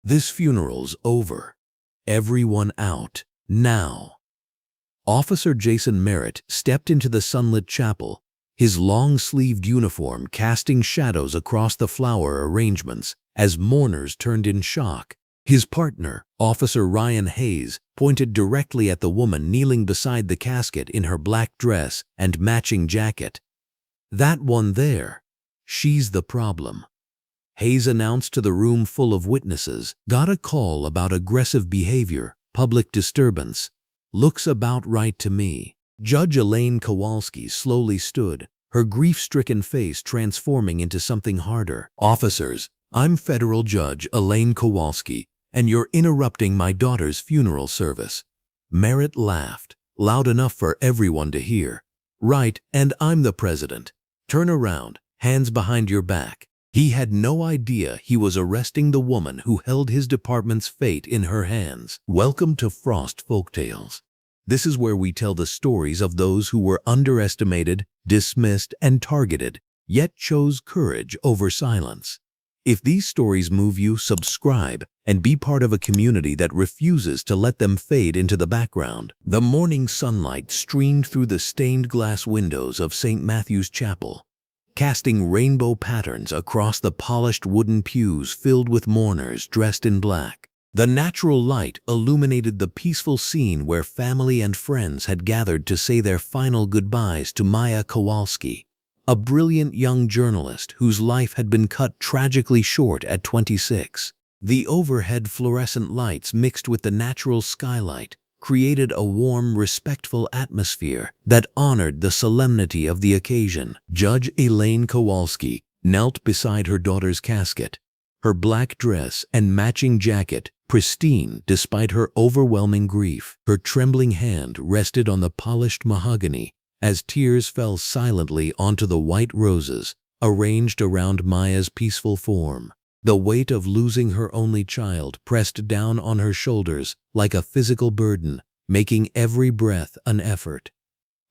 This funeral's over. Everyone out, now." Officer Jason Merritt stepped into the sunlit chapel, his long-sleeved uniform casting shadows across the flower arrangements as mourners turned in shock. His partner, Officer Ryan Hayes, pointed directly at the woman kneeling beside the casket in her black dress and matching jacket. "That one there. She's the problem." Hayes announced to the room full of witnesses, "Got a call about aggressive behavior, public disturbance. Looks about right to me." Judge Elaine Kowalski slowly stood, her grief-stricken face transforming into something harder. "Officers, I'm Federal Judge Elaine Kowalski, and you're interrupting my daughter's funeral service." Merritt laughed, loud enough for everyone to hear. "Right, and I'm the president. Turn around, hands behind your back." He had no idea he was arresting the woman who held his department's fate in her hands. Welcome to Frost Folktales. This is where we tell the stories of those who were underestimated, dismissed, and targeted, yet chose courage over silence. If these stories move you, subscribe and be part of a community that refuses to let them fade into the background. The morning sunlight streamed through the stained glass windows of St. Matthew's Chapel, casting rainbow patterns across the polished wooden pews filled with mourners dressed in black. The natural light illuminated the peaceful scene where family and friends had gathered to say their final goodbyes to Maya Kowalski, a brilliant young journalist whose life had been cut tragically short at 26. The overhead fluorescent lights mixed with the natural skylight created a warm, respectful atmosphere that honored the solemnity of the occasion. Judge Elaine Kowalski knelt beside her daughter's casket, her black dress and matching jacket pristine despite her overwhelming grief. Her trembling hand rested on the polished mahogany as tears fell silently onto the white roses arranged around Maya's peaceful form. The weight of losing her only child pressed down on her shoulders like a physical burden, making every breath an effort.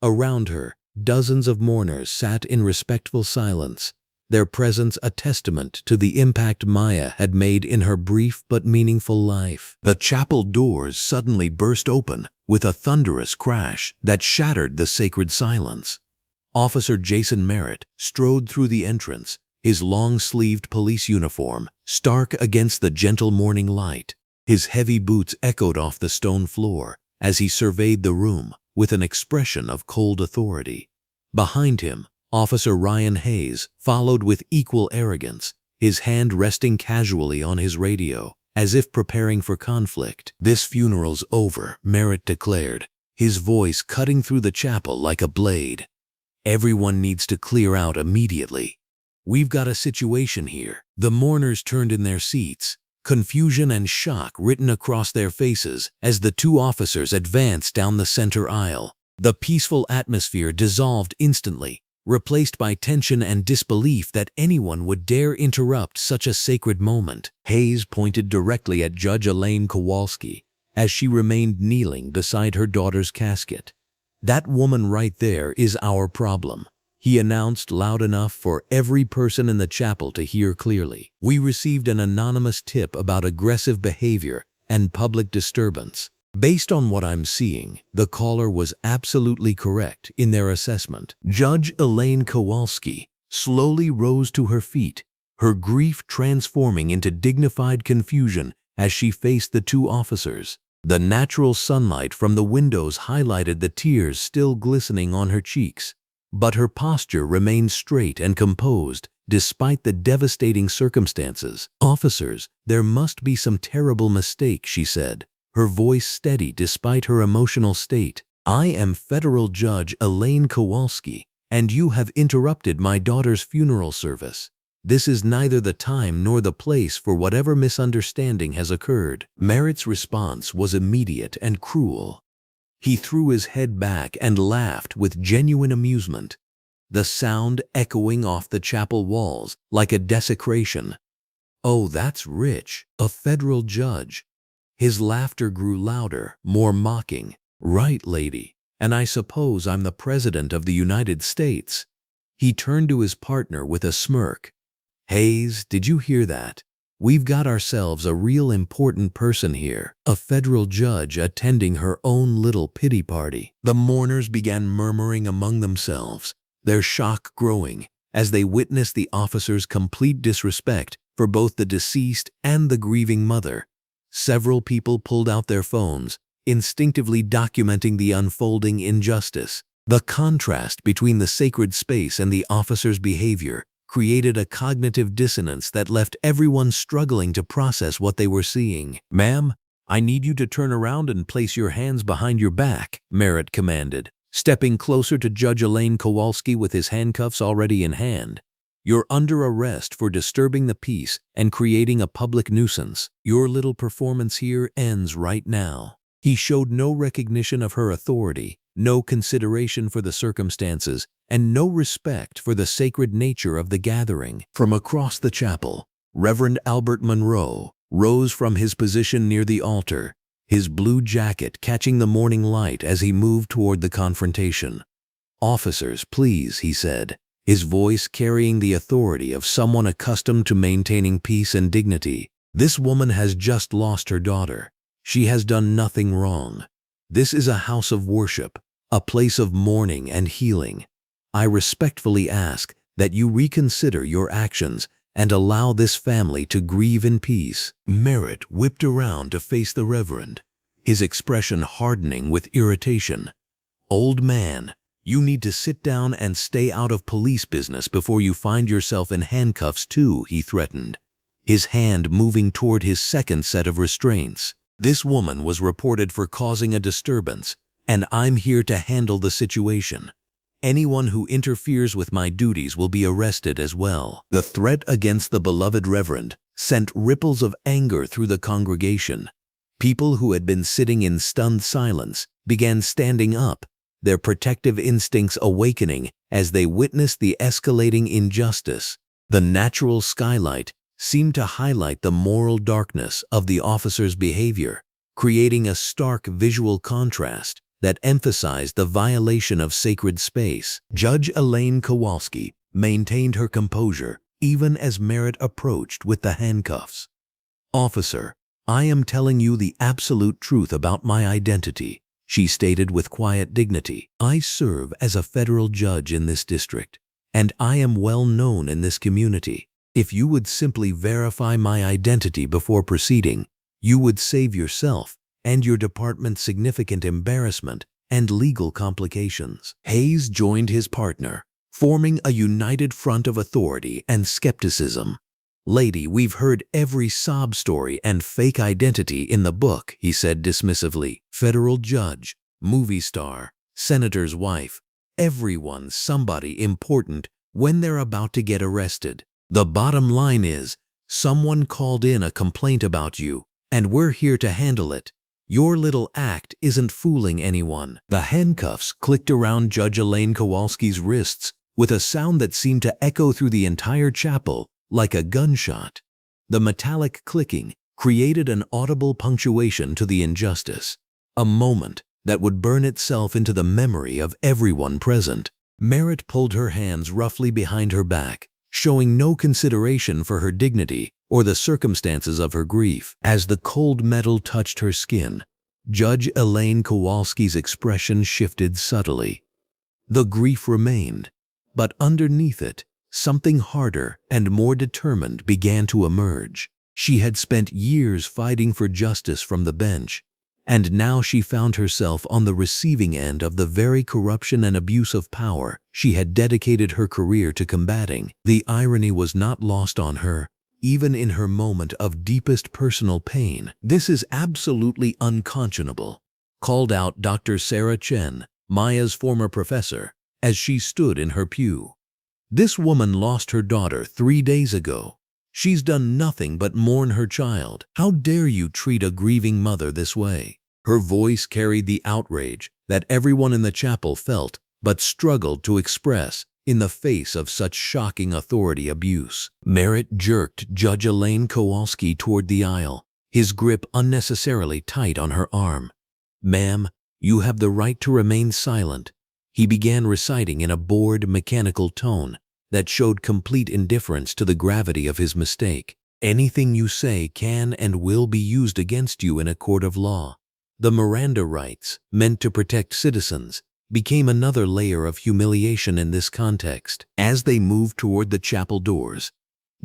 Around her, dozens of mourners sat in respectful silence, their presence a testament to the impact Maya had made in her brief but meaningful life. The chapel doors suddenly burst open with a thunderous crash that shattered the sacred silence. Officer Jason Merritt strode through the entrance, his long-sleeved police uniform stark against the gentle morning light. His heavy boots echoed off the stone floor as he surveyed the room with an expression of cold authority. Behind him, Officer Ryan Hayes followed with equal arrogance, his hand resting casually on his radio, as if preparing for conflict. "This funeral's over," Merritt declared, his voice cutting through the chapel like a blade. "Everyone needs to clear out immediately. We've got a situation here." The mourners turned in their seats, confusion and shock written across their faces as the two officers advanced down the center aisle. The peaceful atmosphere dissolved instantly, replaced by tension and disbelief that anyone would dare interrupt such a sacred moment. Hayes pointed directly at Judge Elaine Kowalski as she remained kneeling beside her daughter's casket. "That woman right there is our problem," he announced loud enough for every person in the chapel to hear clearly. "We received an anonymous tip about aggressive behavior and public disturbance. Based on what I'm seeing, the caller was absolutely correct in their assessment." Judge Elaine Kowalski slowly rose to her feet, her grief transforming into dignified confusion as she faced the two officers. The natural sunlight from the windows highlighted the tears still glistening on her cheeks, but her posture remained straight and composed despite the devastating circumstances. "Officers, there must be some terrible mistake," she said, her voice steady despite her emotional state. "I am Federal Judge Elaine Kowalski, and you have interrupted my daughter's funeral service. This is neither the time nor the place for whatever misunderstanding has occurred." Merritt's response was immediate and cruel. He threw his head back and laughed with genuine amusement, the sound echoing off the chapel walls like a desecration. "Oh, that's rich. A federal judge." His laughter grew louder, more mocking. "Right, lady. And I suppose I'm the President of the United States." He turned to his partner with a smirk. "Hayes, did you hear that? We've got ourselves a real important person here, a federal judge attending her own little pity party." The mourners began murmuring among themselves, their shock growing as they witnessed the officer's complete disrespect for both the deceased and the grieving mother. Several people pulled out their phones, instinctively documenting the unfolding injustice. The contrast between the sacred space and the officer's behavior created a cognitive dissonance that left everyone struggling to process what they were seeing. "Ma'am, I need you to turn around and place your hands behind your back," Merritt commanded, stepping closer to Judge Elaine Kowalski with his handcuffs already in hand. "You're under arrest for disturbing the peace and creating a public nuisance. Your little performance here ends right now." He showed no recognition of her authority, no consideration for the circumstances, and no respect for the sacred nature of the gathering. From across the chapel, Reverend Albert Monroe rose from his position near the altar, his blue jacket catching the morning light as he moved toward the confrontation. "Officers, please," he said, his voice carrying the authority of someone accustomed to maintaining peace and dignity. "This woman has just lost her daughter. She has done nothing wrong. This is a house of worship, a place of mourning and healing. I respectfully ask that you reconsider your actions and allow this family to grieve in peace." Merritt whipped around to face the Reverend, his expression hardening with irritation. "Old man, you need to sit down and stay out of police business before you find yourself in handcuffs too," he threatened, his hand moving toward his second set of restraints. "This woman was reported for causing a disturbance, and I'm here to handle the situation. Anyone who interferes with my duties will be arrested as well." The threat against the beloved Reverend sent ripples of anger through the congregation. People who had been sitting in stunned silence began standing up, their protective instincts awakening as they witnessed the escalating injustice. The natural skylight seemed to highlight the moral darkness of the officer's behavior, creating a stark visual contrast that emphasized the violation of sacred space. Judge Elaine Kowalski maintained her composure even as Merritt approached with the handcuffs. "Officer, I am telling you the absolute truth about my identity," she stated with quiet dignity. "I serve as a federal judge in this district, and I am well known in this community. If you would simply verify my identity before proceeding, you would save yourself and your department significant embarrassment and legal complications." Hayes joined his partner, forming a united front of authority and skepticism. "Lady, we've heard every sob story and fake identity in the book," he said dismissively. "Federal judge, movie star, senator's wife, everyone's somebody important when they're about to get arrested. The bottom line is, someone called in a complaint about you, and we're here to handle it. Your little act isn't fooling anyone." The handcuffs clicked around Judge Elaine Kowalski's wrists with a sound that seemed to echo through the entire chapel like a gunshot. The metallic clicking created an audible punctuation to the injustice, a moment that would burn itself into the memory of everyone present. Merritt pulled her hands roughly behind her back, showing no consideration for her dignity or the circumstances of her grief. As the cold metal touched her skin, Judge Elaine Kowalski's expression shifted subtly. The grief remained, but underneath it, something harder and more determined began to emerge. She had spent years fighting for justice from the bench, and now she found herself on the receiving end of the very corruption and abuse of power she had dedicated her career to combating. The irony was not lost on her, even in her moment of deepest personal pain. "This is absolutely unconscionable," called out Dr. Sarah Chen, Maya's former professor, as she stood in her pew. "This woman lost her daughter 3 days ago. She's done nothing but mourn her child. How dare you treat a grieving mother this way?" Her voice carried the outrage that everyone in the chapel felt but struggled to express in the face of such shocking authority abuse. Merritt jerked Judge Elaine Kowalski toward the aisle, his grip unnecessarily tight on her arm. "Ma'am, you have the right to remain silent," he began reciting in a bored, mechanical tone that showed complete indifference to the gravity of his mistake. Anything you say can and will be used against you in a court of law. The Miranda rights, meant to protect citizens, became another layer of humiliation in this context. As they moved toward the chapel doors,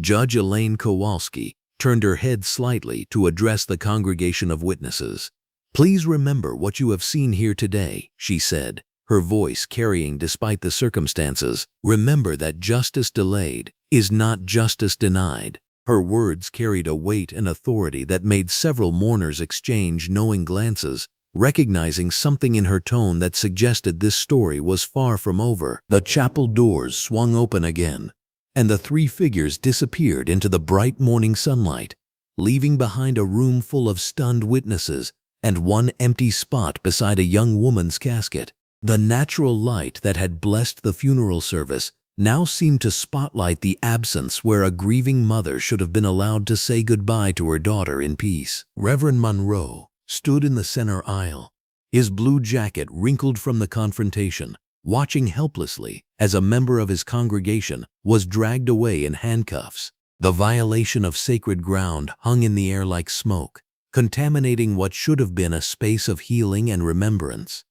Judge Elaine Kowalski turned her head slightly to address the congregation of witnesses. "Please remember what you have seen here today," she said, her voice carrying despite the circumstances. "Remember that justice delayed is not justice denied." Her words carried a weight and authority that made several mourners exchange knowing glances, recognizing something in her tone that suggested this story was far from over. The chapel doors swung open again, and the three figures disappeared into the bright morning sunlight, leaving behind a room full of stunned witnesses and one empty spot beside a young woman's casket. The natural light that had blessed the funeral service now seemed to spotlight the absence where a grieving mother should have been allowed to say goodbye to her daughter in peace. Reverend Monroe stood in the center aisle, his blue jacket wrinkled from the confrontation, watching helplessly as a member of his congregation was dragged away in handcuffs. The violation of sacred ground hung in the air like smoke, contaminating what should have been a space of healing and remembrance.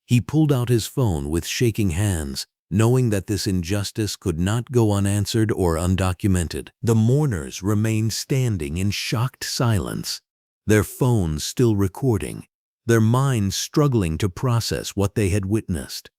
He pulled out his phone with shaking hands, knowing that this injustice could not go unanswered or undocumented. The mourners remained standing in shocked silence, their phones still recording, their minds struggling to process what they had witnessed.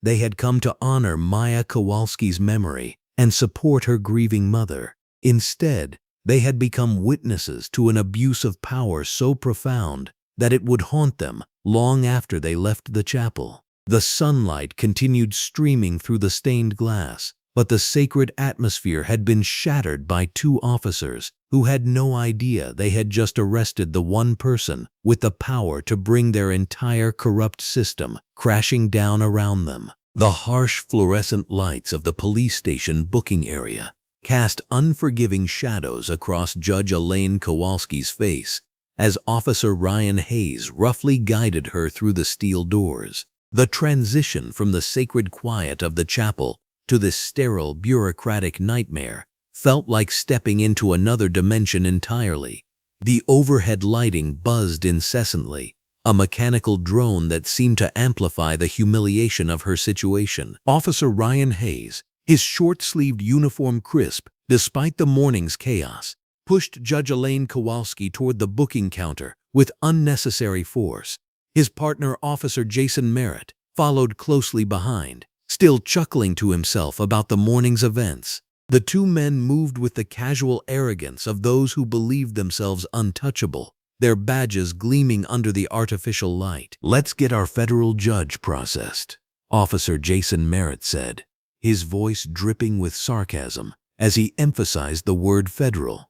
They had come to honor Maya Kowalski's memory and support her grieving mother. Instead, they had become witnesses to an abuse of power so profound that it would haunt them long after they left the chapel. The sunlight continued streaming through the stained glass, but the sacred atmosphere had been shattered by two officers who had no idea they had just arrested the one person with the power to bring their entire corrupt system crashing down around them. The harsh fluorescent lights of the police station booking area cast unforgiving shadows across Judge Elaine Kowalski's face as Officer Ryan Hayes roughly guided her through the steel doors. The transition from the sacred quiet of the chapel to this sterile, bureaucratic nightmare felt like stepping into another dimension entirely. The overhead lighting buzzed incessantly, a mechanical drone that seemed to amplify the humiliation of her situation. Officer Ryan Hayes, his short-sleeved uniform crisp despite the morning's chaos, pushed Judge Elaine Kowalski toward the booking counter with unnecessary force. His partner, Officer Jason Merritt, followed closely behind, still chuckling to himself about the morning's events. The two men moved with the casual arrogance of those who believed themselves untouchable, their badges gleaming under the artificial light. "Let's get our federal judge processed," Officer Jason Merritt said, his voice dripping with sarcasm as he emphasized the word federal.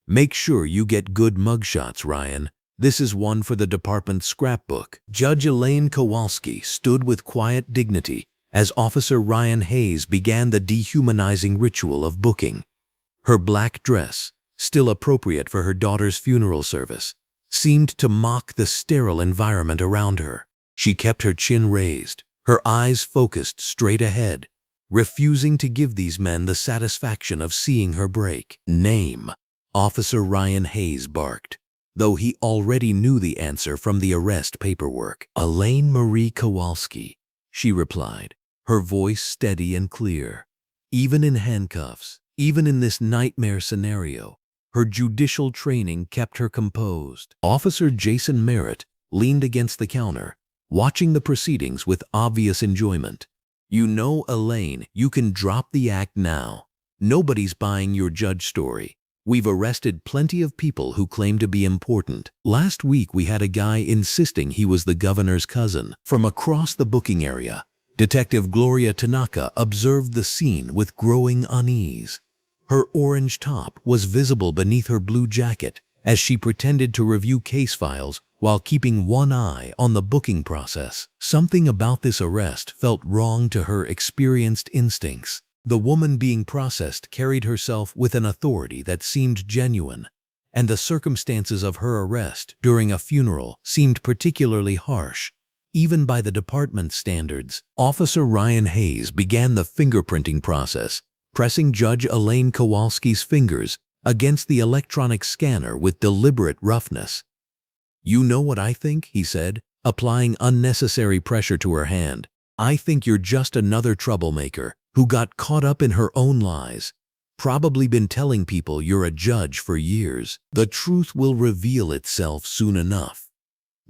"Make sure you get good mugshots, Ryan. This is one for the department's scrapbook." Judge Elaine Kowalski stood with quiet dignity as Officer Ryan Hayes began the dehumanizing ritual of booking. Her black dress, still appropriate for her daughter's funeral service, seemed to mock the sterile environment around her. She kept her chin raised, her eyes focused straight ahead, refusing to give these men the satisfaction of seeing her break. "Name," Officer Ryan Hayes barked, though he already knew the answer from the arrest paperwork. "Elaine Marie Kowalski," she replied, her voice steady and clear. Even in handcuffs, even in this nightmare scenario, her judicial training kept her composed. Officer Jason Merritt leaned against the counter, watching the proceedings with obvious enjoyment. "You know, Elaine, you can drop the act now. Nobody's buying your judge story. We've arrested plenty of people who claim to be important. Last week we had a guy insisting he was the governor's cousin." From across the booking area, Detective Gloria Tanaka observed the scene with growing unease. Her orange top was visible beneath her blue jacket as she pretended to review case files while keeping one eye on the booking process. Something about this arrest felt wrong to her experienced instincts. The woman being processed carried herself with an authority that seemed genuine, and the circumstances of her arrest during a funeral seemed particularly harsh, even by the department's standards. Officer Ryan Hayes began the fingerprinting process, pressing Judge Elaine Kowalski's fingers against the electronic scanner with deliberate roughness. "You know what I think?" he said, applying unnecessary pressure to her hand. "I think you're just another troublemaker who got caught up in her own lies. Probably been telling people you're a judge for years. The truth will reveal itself soon enough."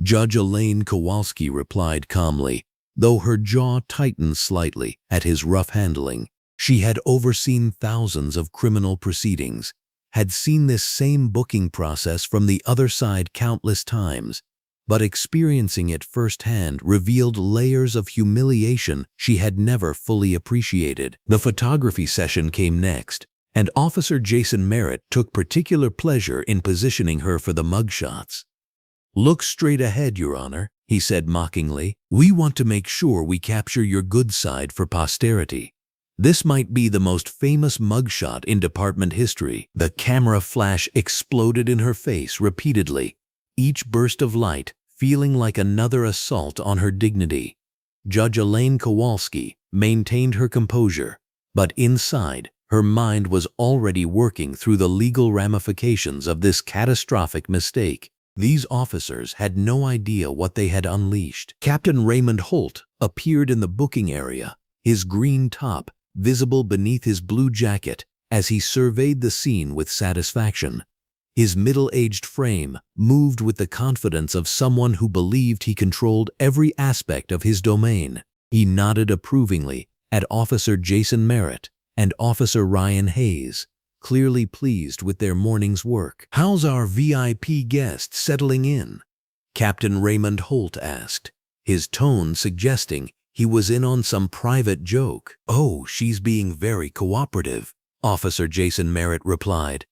Judge Elaine Kowalski replied calmly, though her jaw tightened slightly at his rough handling. She had overseen thousands of criminal proceedings, had seen this same booking process from the other side countless times, but experiencing it firsthand revealed layers of humiliation she had never fully appreciated. The photography session came next, and Officer Jason Merritt took particular pleasure in positioning her for the mugshots. "Look straight ahead, Your Honor," he said mockingly. "We want to make sure we capture your good side for posterity. This might be the most famous mugshot in department history." The camera flash exploded in her face repeatedly, each burst of light feeling like another assault on her dignity. Judge Elaine Kowalski maintained her composure, but inside, her mind was already working through the legal ramifications of this catastrophic mistake. These officers had no idea what they had unleashed. Captain Raymond Holt appeared in the booking area, his green top visible beneath his blue jacket as he surveyed the scene with satisfaction. His middle-aged frame moved with the confidence of someone who believed he controlled every aspect of his domain. He nodded approvingly at Officer Jason Merritt and Officer Ryan Hayes, clearly pleased with their morning's work. "How's our VIP guest settling in?" Captain Raymond Holt asked, his tone suggesting he was in on some private joke. "Oh, she's being very cooperative," Officer Jason Merritt replied,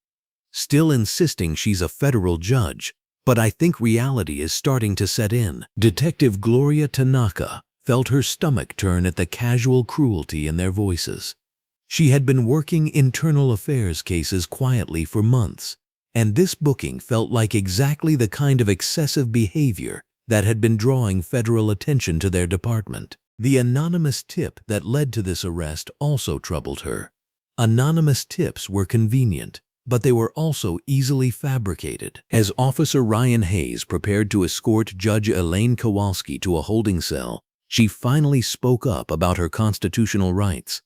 still insisting she's a federal judge, "but I think reality is starting to set in." Detective Gloria Tanaka felt her stomach turn at the casual cruelty in their voices. She had been working internal affairs cases quietly for months, and this booking felt like exactly the kind of excessive behavior that had been drawing federal attention to their department. The anonymous tip that led to this arrest also troubled her. Anonymous tips were convenient, but they were also easily fabricated. As Officer Ryan Hayes prepared to escort Judge Elaine Kowalski to a holding cell, she finally spoke up about her constitutional rights.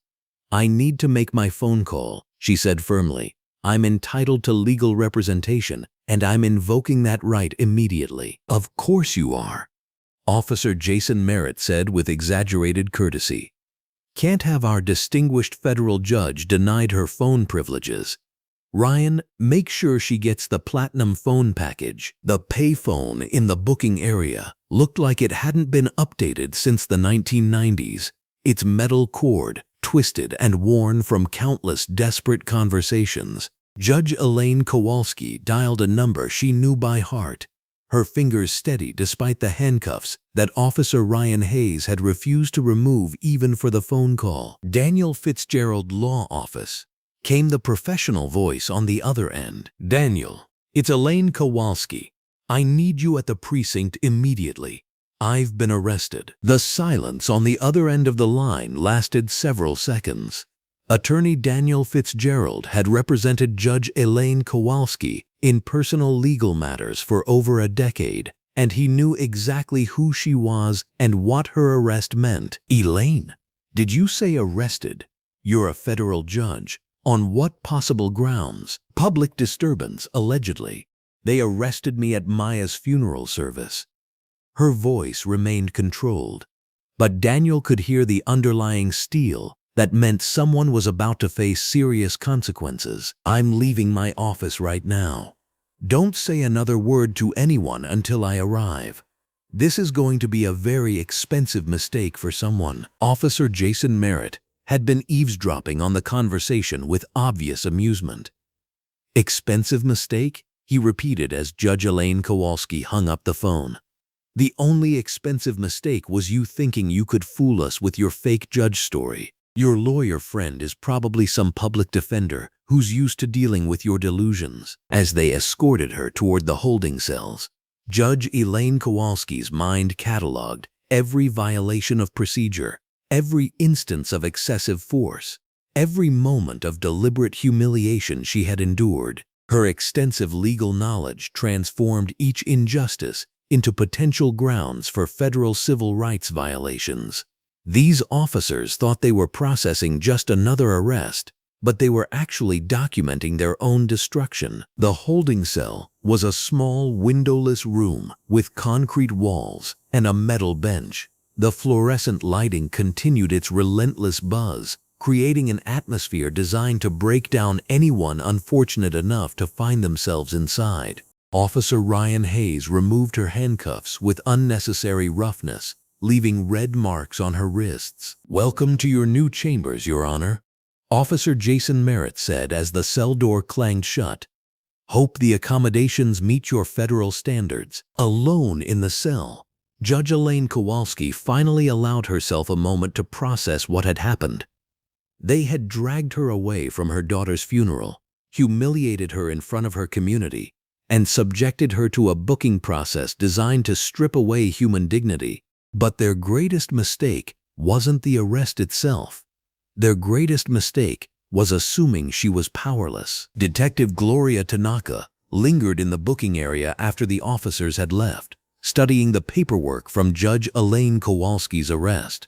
"I need to make my phone call," she said firmly. "I'm entitled to legal representation, and I'm invoking that right immediately." "Of course you are," Officer Jason Merritt said with exaggerated courtesy. "Can't have our distinguished federal judge denied her phone privileges. Ryan, make sure she gets the platinum phone package." The payphone in the booking area looked like it hadn't been updated since the 1990s, its metal cord twisted and worn from countless desperate conversations. Judge Elaine Kowalski dialed a number she knew by heart, her fingers steady despite the handcuffs that Officer Ryan Hayes had refused to remove even for the phone call. "Daniel Fitzgerald Law Office," came the professional voice on the other end. "Daniel, it's Elaine Kowalski. I need you at the precinct immediately. I've been arrested." The silence on the other end of the line lasted several seconds. Attorney Daniel Fitzgerald had represented Judge Elaine Kowalski in personal legal matters for over a decade, and he knew exactly who she was and what her arrest meant. "Elaine, did you say arrested? You're a federal judge. On what possible grounds?" "Public disturbance, allegedly. They arrested me at Maya's funeral service." Her voice remained controlled, but Daniel could hear the underlying steel that meant someone was about to face serious consequences. "I'm leaving my office right now. Don't say another word to anyone until I arrive. This is going to be a very expensive mistake for someone." Officer Jason Merritt had been eavesdropping on the conversation with obvious amusement. "Expensive mistake?" he repeated as Judge Elaine Kowalski hung up the phone. "The only expensive mistake was you thinking you could fool us with your fake judge story. Your lawyer friend is probably some public defender who's used to dealing with your delusions." As they escorted her toward the holding cells, Judge Elaine Kowalski's mind cataloged every violation of procedure, every instance of excessive force, every moment of deliberate humiliation she had endured. Her extensive legal knowledge transformed each injustice into potential grounds for federal civil rights violations. These officers thought they were processing just another arrest, but they were actually documenting their own destruction. The holding cell was a small windowless room with concrete walls and a metal bench. The fluorescent lighting continued its relentless buzz, creating an atmosphere designed to break down anyone unfortunate enough to find themselves inside. Officer Ryan Hayes removed her handcuffs with unnecessary roughness, leaving red marks on her wrists. "Welcome to your new chambers, Your Honor," Officer Jason Merritt said as the cell door clanged shut. "Hope the accommodations meet your federal standards." Alone in the cell, Judge Elaine Kowalski finally allowed herself a moment to process what had happened. They had dragged her away from her daughter's funeral, humiliated her in front of her community, and subjected her to a booking process designed to strip away human dignity. But their greatest mistake wasn't the arrest itself. Their greatest mistake was assuming she was powerless. Detective Gloria Tanaka lingered in the booking area after the officers had left, studying the paperwork from Judge Elaine Kowalski's arrest.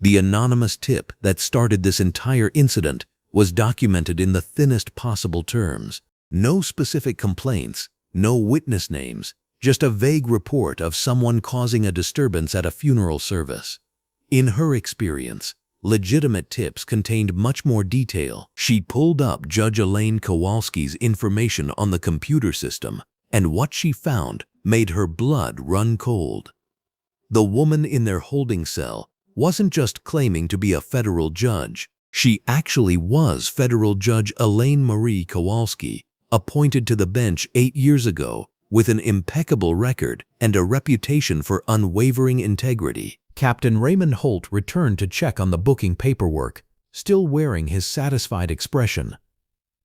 The anonymous tip that started this entire incident was documented in the thinnest possible terms. No specific complaints, no witness names, just a vague report of someone causing a disturbance at a funeral service. In her experience, legitimate tips contained much more detail. She pulled up Judge Elaine Kowalski's information on the computer system, and what she found made her blood run cold. The woman in their holding cell wasn't just claiming to be a federal judge. She actually was Federal Judge Elaine Marie Kowalski, appointed to the bench 8 years ago with an impeccable record and a reputation for unwavering integrity. Captain Raymond Holt returned to check on the booking paperwork, still wearing his satisfied expression.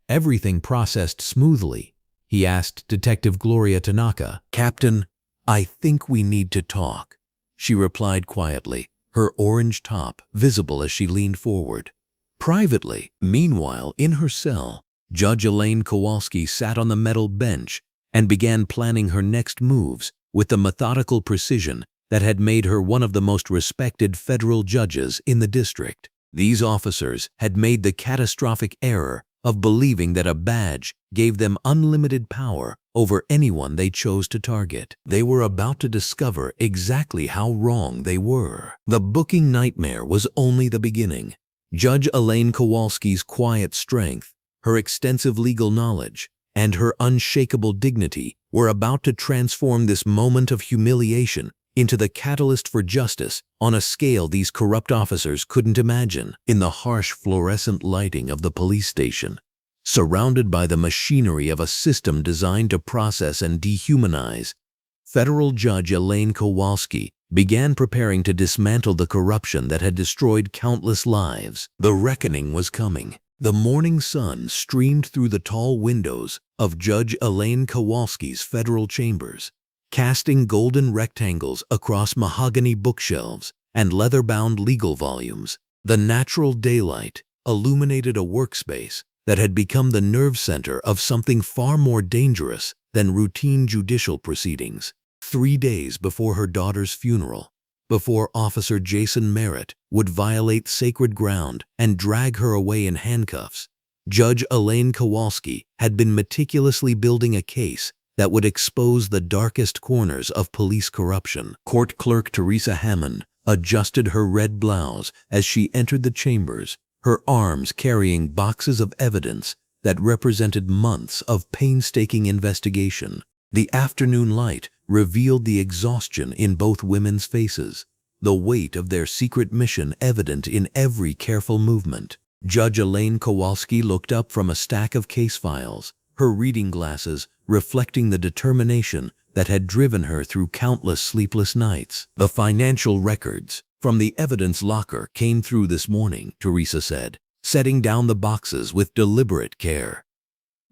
"Everything processed smoothly?" he asked Detective Gloria Tanaka. "Captain, I think we need to talk," she replied quietly, her orange top visible as she leaned forward. Privately, meanwhile, in her cell, Judge Elaine Kowalski sat on the metal bench and began planning her next moves with the methodical precision that had made her one of the most respected federal judges in the district. These officers had made the catastrophic error of believing that a badge gave them unlimited power over anyone they chose to target. They were about to discover exactly how wrong they were. The booking nightmare was only the beginning. Judge Elaine Kowalski's quiet strength, her extensive legal knowledge, and her unshakable dignity were about to transform this moment of humiliation into the catalyst for justice on a scale these corrupt officers couldn't imagine. In the harsh fluorescent lighting of the police station, surrounded by the machinery of a system designed to process and dehumanize, Federal Judge Elaine Kowalski began preparing to dismantle the corruption that had destroyed countless lives. The reckoning was coming. The morning sun streamed through the tall windows of Judge Elaine Kowalski's federal chambers, casting golden rectangles across mahogany bookshelves and leather-bound legal volumes. The natural daylight illuminated a workspace that had become the nerve center of something far more dangerous than routine judicial proceedings. 3 days before her daughter's funeral, before Officer Jason Merritt would violate sacred ground and drag her away in handcuffs, Judge Elaine Kowalski had been meticulously building a case that would expose the darkest corners of police corruption. Court Clerk Teresa Hammond adjusted her red blouse as she entered the chambers, her arms carrying boxes of evidence that represented months of painstaking investigation. The afternoon light revealed the exhaustion in both women's faces, the weight of their secret mission evident in every careful movement. Judge Elaine Kowalski looked up from a stack of case files, her reading glasses reflecting the determination that had driven her through countless sleepless nights. "The financial records from the evidence locker came through this morning," Teresa said, setting down the boxes with deliberate care.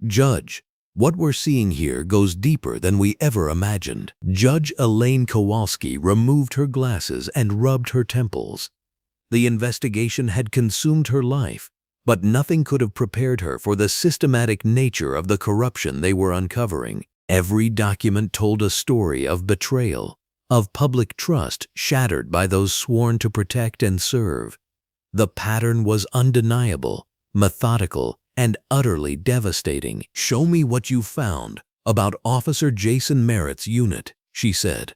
"Judge, what we're seeing here goes deeper than we ever imagined." Judge Elaine Kowalski removed her glasses and rubbed her temples. The investigation had consumed her life, but nothing could have prepared her for the systematic nature of the corruption they were uncovering. Every document told a story of betrayal, of public trust shattered by those sworn to protect and serve. The pattern was undeniable, methodical, and utterly devastating. "Show me what you found about Officer Jason Merritt's unit," she said,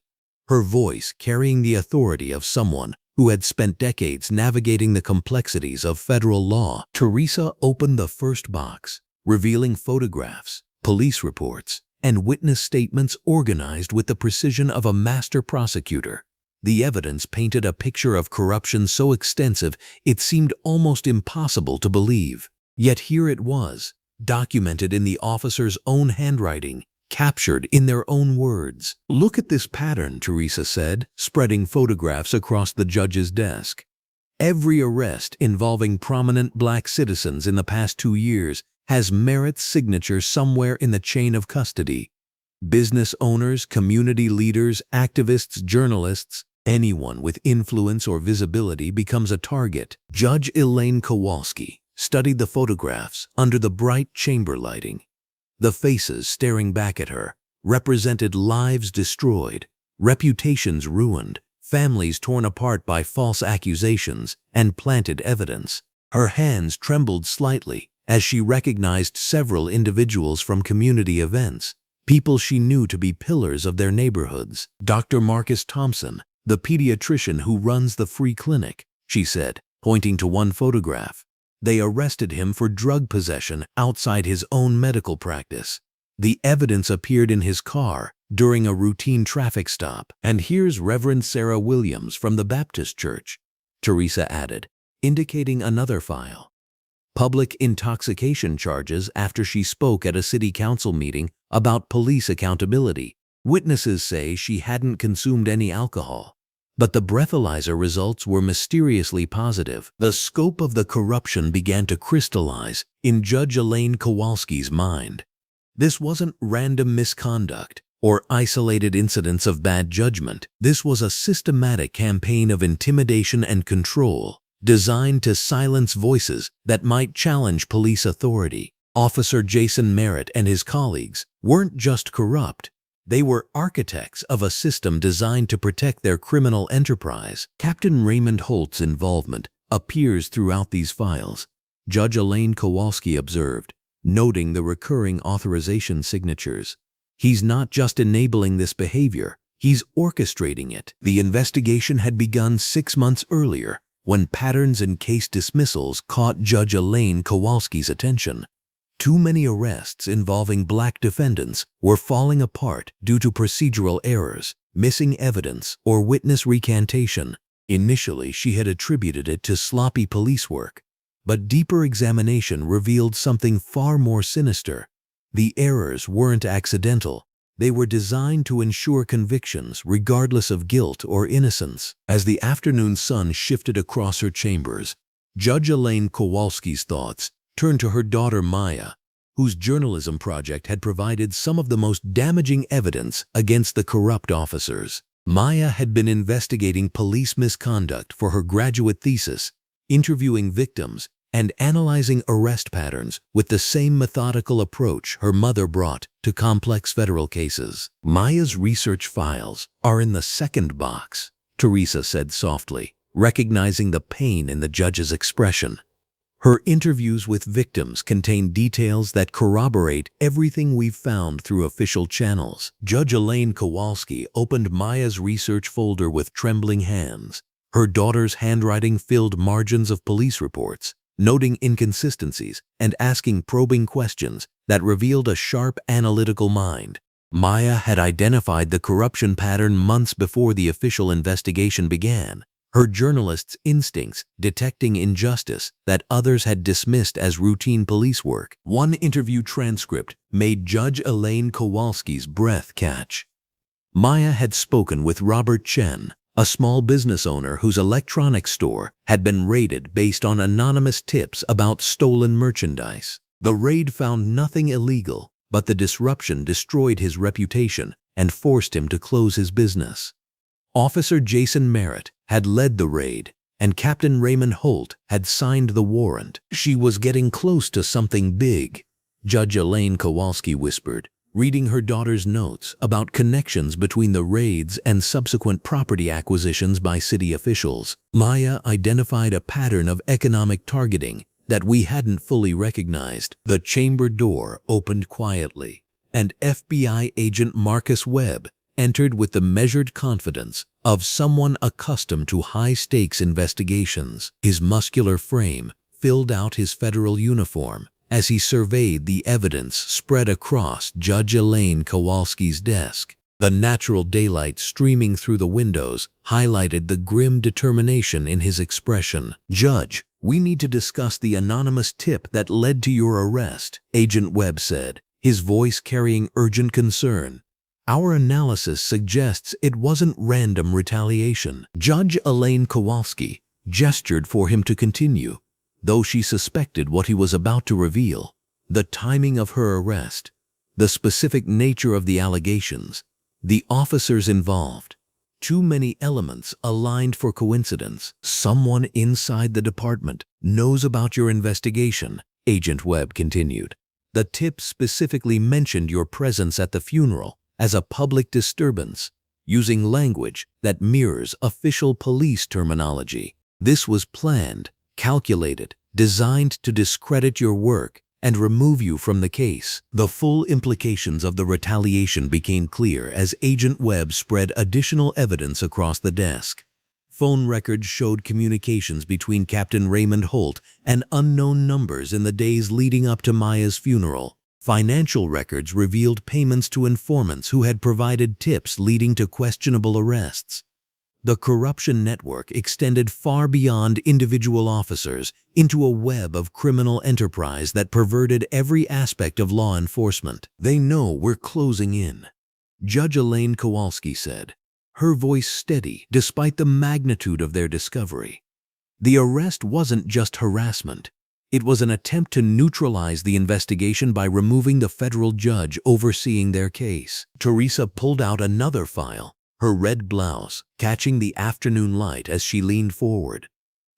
her voice carrying the authority of someone who had spent decades navigating the complexities of federal law. Teresa opened the first box, revealing photographs, police reports, and witness statements organized with the precision of a master prosecutor. The evidence painted a picture of corruption so extensive it seemed almost impossible to believe. Yet here it was, documented in the officer's own handwriting, captured in their own words. "Look at this pattern," Teresa said, spreading photographs across the judge's desk. "Every arrest involving prominent black citizens in the past 2 years has Merritt's signature somewhere in the chain of custody. Business owners, community leaders, activists, journalists, anyone with influence or visibility becomes a target." Judge Elaine Kowalski studied the photographs under the bright chamber lighting. The faces staring back at her represented lives destroyed, reputations ruined, families torn apart by false accusations and planted evidence. Her hands trembled slightly as she recognized several individuals from community events, people she knew to be pillars of their neighborhoods. "Dr. Marcus Thompson, the pediatrician who runs the free clinic," she said, pointing to one photograph. "They arrested him for drug possession outside his own medical practice. The evidence appeared in his car during a routine traffic stop. And here's Reverend Sarah Williams from the Baptist Church," Teresa added, indicating another file. "Public intoxication charges after she spoke at a city council meeting about police accountability. Witnesses say she hadn't consumed any alcohol, but the breathalyzer results were mysteriously positive." The scope of the corruption began to crystallize in Judge Elaine Kowalski's mind. This wasn't random misconduct or isolated incidents of bad judgment. This was a systematic campaign of intimidation and control, designed to silence voices that might challenge police authority. Officer Jason Merritt and his colleagues weren't just corrupt. They were architects of a system designed to protect their criminal enterprise. Captain Raymond Holt's involvement appears throughout these files, Judge Elaine Kowalski observed, noting the recurring authorization signatures. "He's not just enabling this behavior, he's orchestrating it." The investigation had begun 6 months earlier when patterns in case dismissals caught Judge Elaine Kowalski's attention. Too many arrests involving black defendants were falling apart due to procedural errors, missing evidence, or witness recantation. Initially, she had attributed it to sloppy police work, but deeper examination revealed something far more sinister. The errors weren't accidental. They were designed to ensure convictions regardless of guilt or innocence. As the afternoon sun shifted across her chambers, Judge Elaine Kowalski's thoughts turned to her daughter Maya, whose journalism project had provided some of the most damaging evidence against the corrupt officers. Maya had been investigating police misconduct for her graduate thesis, interviewing victims, and analyzing arrest patterns with the same methodical approach her mother brought to complex federal cases. "Maya's research files are in the second box," Teresa said softly, recognizing the pain in the judge's expression. "Her interviews with victims contain details that corroborate everything we've found through official channels." Judge Elaine Kowalski opened Maya's research folder with trembling hands. Her daughter's handwriting filled margins of police reports, noting inconsistencies and asking probing questions that revealed a sharp analytical mind. Maya had identified the corruption pattern months before the official investigation began, her journalist's instincts detecting injustice that others had dismissed as routine police work. One interview transcript made Judge Elaine Kowalski's breath catch. Maya had spoken with Robert Chen, a small business owner whose electronics store had been raided based on anonymous tips about stolen merchandise. The raid found nothing illegal, but the disruption destroyed his reputation and forced him to close his business. Officer Jason Merritt had led the raid, and Captain Raymond Holt had signed the warrant. She was getting close to something big, Judge Elaine Kowalski whispered, reading her daughter's notes about connections between the raids and subsequent property acquisitions by city officials. Maya identified a pattern of economic targeting that we hadn't fully recognized. The chamber door opened quietly, and FBI agent Marcus Webb entered with the measured confidence of someone accustomed to high-stakes investigations. His muscular frame filled out his federal uniform as he surveyed the evidence spread across Judge Elaine Kowalski's desk. The natural daylight streaming through the windows highlighted the grim determination in his expression. "Judge, we need to discuss the anonymous tip that led to your arrest," Agent Webb said, his voice carrying urgent concern. "Our analysis suggests it wasn't random retaliation." Judge Elaine Kowalski gestured for him to continue, though she suspected what he was about to reveal: the timing of her arrest, the specific nature of the allegations, the officers involved. Too many elements aligned for coincidence. "Someone inside the department knows about your investigation," Agent Webb continued. "The tip specifically mentioned your presence at the funeral as a public disturbance, using language that mirrors official police terminology. This was planned, calculated, designed to discredit your work and remove you from the case." The full implications of the retaliation became clear as Agent Webb spread additional evidence across the desk. Phone records showed communications between Captain Raymond Holt and unknown numbers in the days leading up to Maya's funeral. Financial records revealed payments to informants who had provided tips leading to questionable arrests. The corruption network extended far beyond individual officers into a web of criminal enterprise that perverted every aspect of law enforcement. "They know we're closing in," Judge Elaine Kowalski said, her voice steady despite the magnitude of their discovery. The arrest wasn't just harassment. It was an attempt to neutralize the investigation by removing the federal judge overseeing their case. Teresa pulled out another file, her red blouse catching the afternoon light as she leaned forward.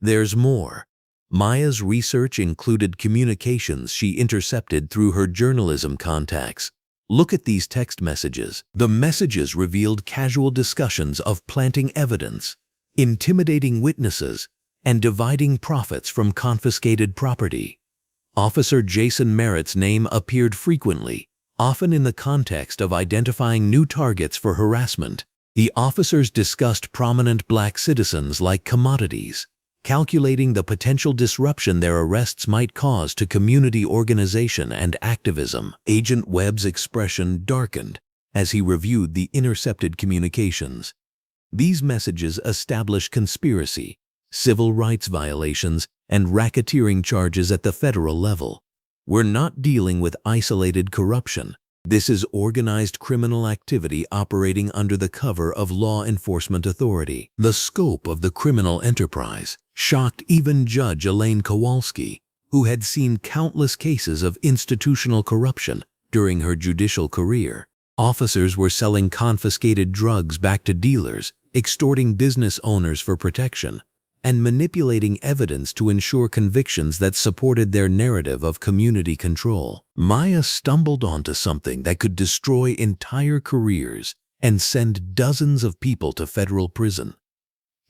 "There's more." Maya's research included communications she intercepted through her journalism contacts. "Look at these text messages." The messages revealed casual discussions of planting evidence, intimidating witnesses, and dividing profits from confiscated property. Officer Jason Merritt's name appeared frequently, often in the context of identifying new targets for harassment. The officers discussed prominent black citizens like commodities, calculating the potential disruption their arrests might cause to community organization and activism. Agent Webb's expression darkened as he reviewed the intercepted communications. These messages established conspiracy, civil rights violations, and racketeering charges at the federal level. "We're not dealing with isolated corruption. This is organized criminal activity operating under the cover of law enforcement authority." The scope of the criminal enterprise shocked even Judge Elaine Kowalski, who had seen countless cases of institutional corruption during her judicial career. Officers were selling confiscated drugs back to dealers, extorting business owners for protection, and manipulating evidence to ensure convictions that supported their narrative of community control. Maya stumbled onto something that could destroy entire careers and send dozens of people to federal prison.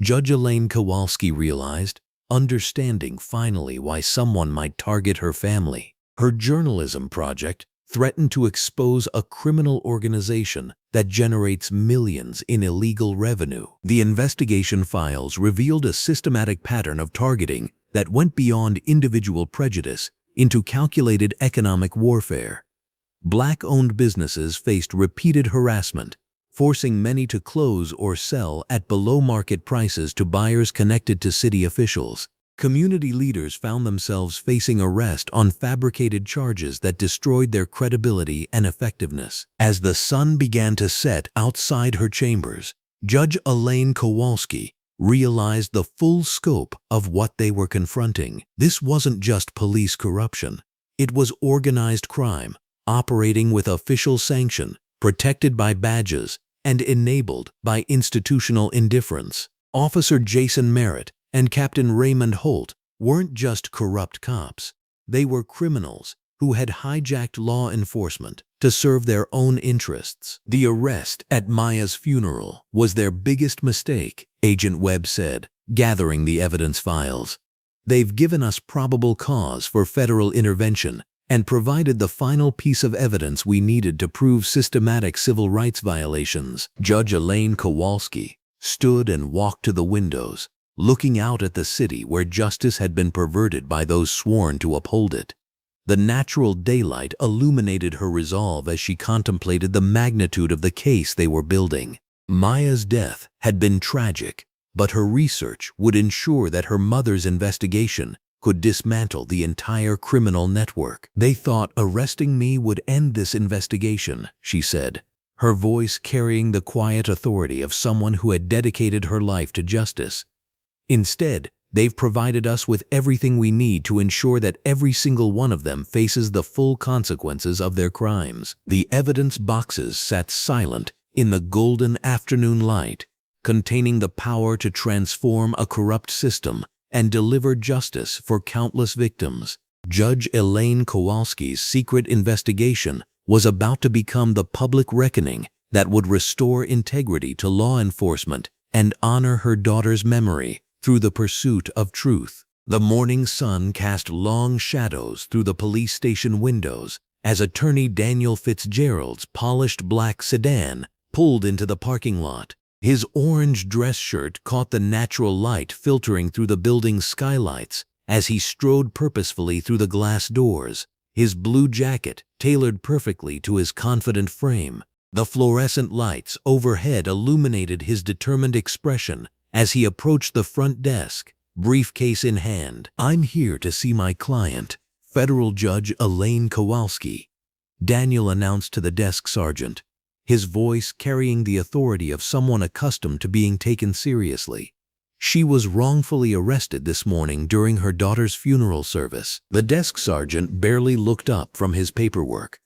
Judge Elaine Kowalski realized, understanding finally why someone might target her family. Her journalism project threatened to expose a criminal organization that generates millions in illegal revenue. The investigation files revealed a systematic pattern of targeting that went beyond individual prejudice into calculated economic warfare. Black-owned businesses faced repeated harassment, forcing many to close or sell at below-market prices to buyers connected to city officials. Community leaders found themselves facing arrest on fabricated charges that destroyed their credibility and effectiveness. As the sun began to set outside her chambers, Judge Elaine Kowalski realized the full scope of what they were confronting. This wasn't just police corruption. It was organized crime, operating with official sanction, protected by badges, and enabled by institutional indifference. Officer Jason Merritt and Captain Raymond Holt weren't just corrupt cops. They were criminals who had hijacked law enforcement to serve their own interests. The arrest at Maya's funeral was their biggest mistake, Agent Webb said, gathering the evidence files. They've given us probable cause for federal intervention and provided the final piece of evidence we needed to prove systematic civil rights violations. Judge Elaine Kowalski stood and walked to the windows, looking out at the city where justice had been perverted by those sworn to uphold it. The natural daylight illuminated her resolve as she contemplated the magnitude of the case they were building. Maya's death had been tragic, but her research would ensure that her mother's investigation could dismantle the entire criminal network. They thought arresting me would end this investigation, she said, her voice carrying the quiet authority of someone who had dedicated her life to justice. Instead, they've provided us with everything we need to ensure that every single one of them faces the full consequences of their crimes. The evidence boxes sat silent in the golden afternoon light, containing the power to transform a corrupt system and deliver justice for countless victims. Judge Elaine Kowalski's secret investigation was about to become the public reckoning that would restore integrity to law enforcement and honor her daughter's memory through the pursuit of truth. The morning sun cast long shadows through the police station windows as attorney Daniel Fitzgerald's polished black sedan pulled into the parking lot. His orange dress shirt caught the natural light filtering through the building's skylights as he strode purposefully through the glass doors, his blue jacket tailored perfectly to his confident frame. The fluorescent lights overhead illuminated his determined expression as he approached the front desk, briefcase in hand. "I'm here to see my client, Federal Judge Elaine Kowalski," Daniel announced to the desk sergeant, his voice carrying the authority of someone accustomed to being taken seriously. "She was wrongfully arrested this morning during her daughter's funeral service." The desk sergeant barely looked up from his paperwork.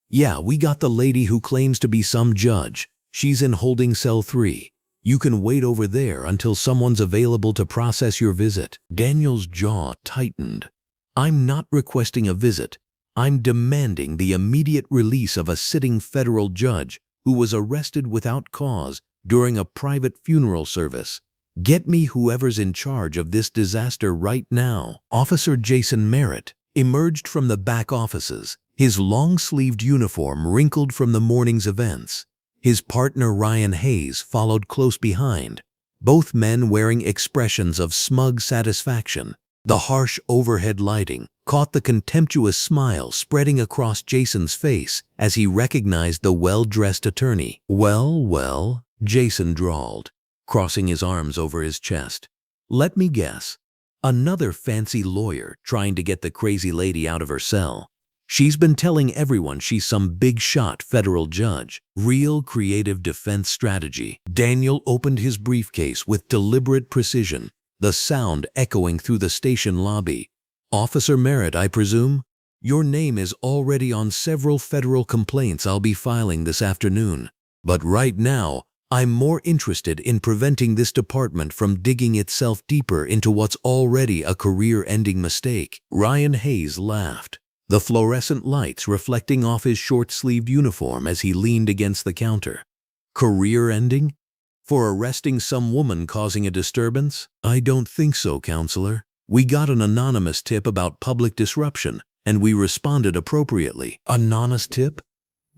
"Yeah, we got the lady who claims to be some judge. She's in holding cell 3. You can wait over there until someone's available to process your visit." Daniel's jaw tightened. "I'm not requesting a visit. I'm demanding the immediate release of a sitting federal judge who was arrested without cause during a private funeral service. Get me whoever's in charge of this disaster right now." Officer Jason Merritt emerged from the back offices, his long-sleeved uniform wrinkled from the morning's events. His partner Ryan Hayes followed close behind, both men wearing expressions of smug satisfaction. The harsh overhead lighting caught the contemptuous smile spreading across Jason's face as he recognized the well-dressed attorney. Well, Jason drawled, crossing his arms over his chest. "Let me guess. Another fancy lawyer trying to get the crazy lady out of her cell. She's been telling everyone she's some big-shot federal judge. Real creative defense strategy." Daniel opened his briefcase with deliberate precision, the sound echoing through the station lobby. "Officer Merritt, I presume? Your name is already on several federal complaints I'll be filing this afternoon. But right now, I'm more interested in preventing this department from digging itself deeper into what's already a career-ending mistake." Ryan Hayes laughed, the fluorescent lights reflecting off his short-sleeved uniform as he leaned against the counter. "Career-ending? For arresting some woman causing a disturbance?" "I don't think so, counselor. We got an anonymous tip about public disruption, and we responded appropriately." "Anonymous tip?"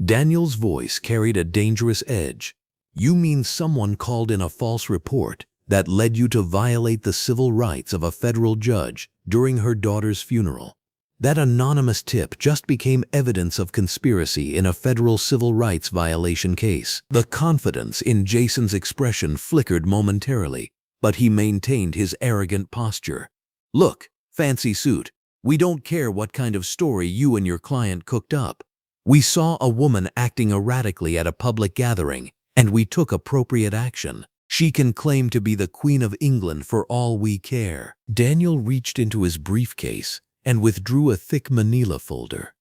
Daniel's voice carried a dangerous edge. "You mean someone called in a false report that led you to violate the civil rights of a federal judge during her daughter's funeral? That anonymous tip just became evidence of conspiracy in a federal civil rights violation case." The confidence in Jason's expression flickered momentarily, but he maintained his arrogant posture. "Look, fancy suit, we don't care what kind of story you and your client cooked up. We saw a woman acting erratically at a public gathering, and we took appropriate action. She can claim to be the Queen of England for all we care." Daniel reached into his briefcase and withdrew a thick manila folder.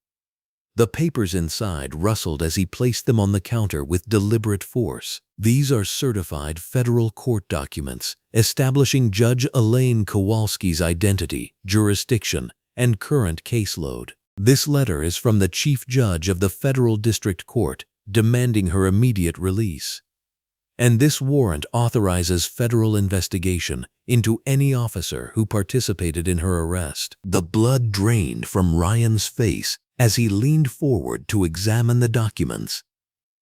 The papers inside rustled as he placed them on the counter with deliberate force. These are certified federal court documents establishing Judge Elaine Kowalski's identity, jurisdiction, and current caseload. This letter is from the Chief Judge of the Federal District Court, demanding her immediate release. And this warrant authorizes federal investigation into any officer who participated in her arrest. The blood drained from Ryan's face as he leaned forward to examine the documents.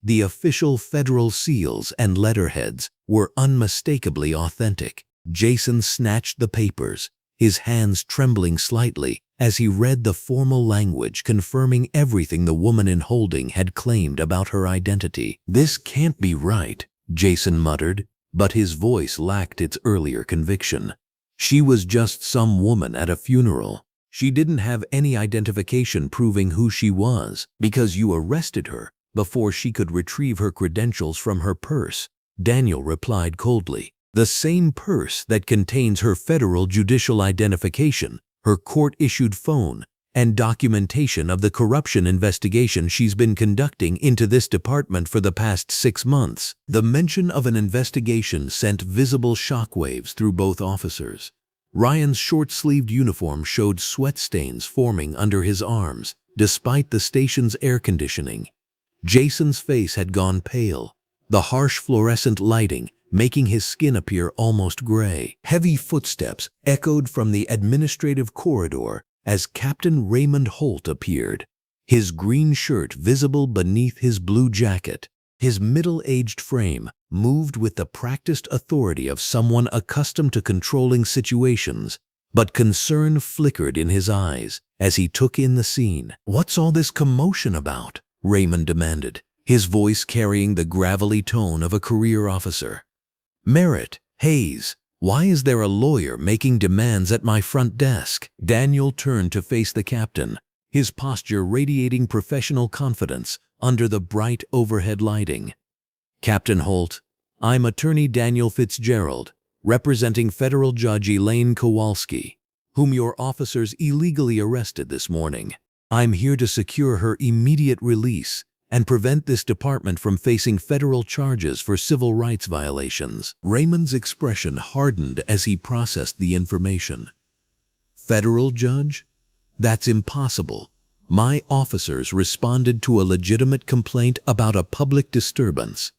The official federal seals and letterheads were unmistakably authentic. Jason snatched the papers, his hands trembling slightly as he read the formal language confirming everything the woman in holding had claimed about her identity. "This can't be right," Jason muttered, but his voice lacked its earlier conviction. She was just some woman at a funeral. She didn't have any identification proving who she was because you arrested her before she could retrieve her credentials from her purse, Daniel replied coldly. The same purse that contains her federal judicial identification, her court-issued phone, and documentation of the corruption investigation she's been conducting into this department for the past 6 months. The mention of an investigation sent visible shockwaves through both officers. Ryan's short-sleeved uniform showed sweat stains forming under his arms, despite the station's air conditioning. Jason's face had gone pale, the harsh fluorescent lighting making his skin appear almost gray. Heavy footsteps echoed from the administrative corridor as Captain Raymond Holt appeared, his green shirt visible beneath his blue jacket. His middle-aged frame moved with the practiced authority of someone accustomed to controlling situations, but concern flickered in his eyes as he took in the scene. "What's all this commotion about?" Raymond demanded, his voice carrying the gravelly tone of a career officer. "Merritt, Hayes, why is there a lawyer making demands at my front desk?" Daniel turned to face the captain, his posture radiating professional confidence under the bright overhead lighting. "Captain Holt, I'm Attorney Daniel Fitzgerald, representing Federal Judge Elaine Kowalski, whom your officers illegally arrested this morning. I'm here to secure her immediate release and prevent this department from facing federal charges for civil rights violations." Raymond's expression hardened as he processed the information. "Federal judge? That's impossible. My officers responded to a legitimate complaint about a public disturbance.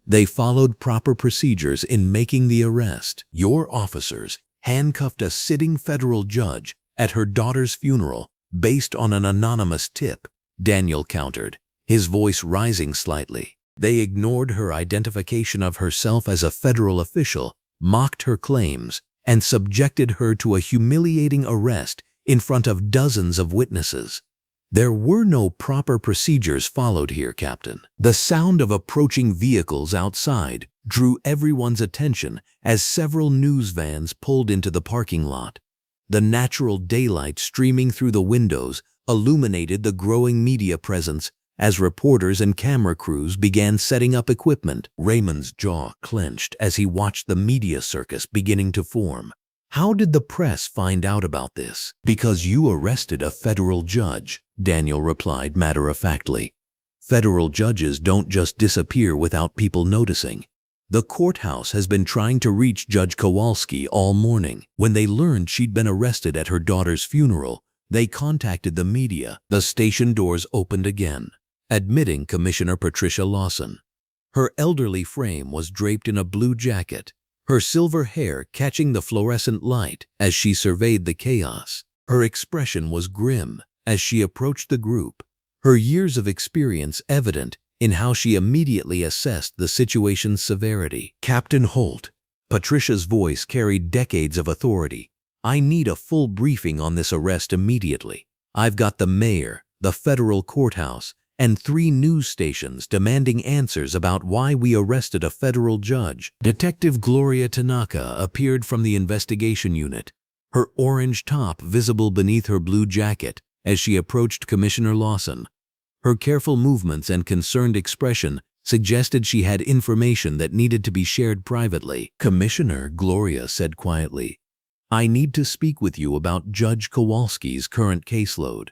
They followed proper procedures in making the arrest. Your officers handcuffed a sitting federal judge at her daughter's funeral based on an anonymous tip," Daniel countered, his voice rising slightly. "They ignored her identification of herself as a federal official, mocked her claims, and subjected her to a humiliating arrest in front of dozens of witnesses. There were no proper procedures followed here, Captain." The sound of approaching vehicles outside drew everyone's attention as several news vans pulled into the parking lot. The natural daylight streaming through the windows illuminated the growing media presence as reporters and camera crews began setting up equipment. Raymond's jaw clenched as he watched the media circus beginning to form. "How did the press find out about this?" "Because you arrested a federal judge," Daniel replied matter-of-factly. "Federal judges don't just disappear without people noticing. The courthouse has been trying to reach Judge Kowalski all morning. When they learned she'd been arrested at her daughter's funeral, they contacted the media." The station doors opened again, admitting Commissioner Patricia Lawson. Her elderly frame was draped in a blue jacket, her silver hair catching the fluorescent light as she surveyed the chaos. Her expression was grim as she approached the group, her years of experience evident in how she immediately assessed the situation's severity. "Captain Holt," Patricia's voice carried decades of authority, "I need a full briefing on this arrest immediately. I've got the mayor, the federal courthouse, and 3 news stations demanding answers about why we arrested a federal judge." Detective Gloria Tanaka appeared from the investigation unit, her orange top visible beneath her blue jacket as she approached Commissioner Lawson. Her careful movements and concerned expression suggested she had information that needed to be shared privately. "Commissioner," Gloria said quietly, "I need to speak with you about Judge Kowalski's current caseload.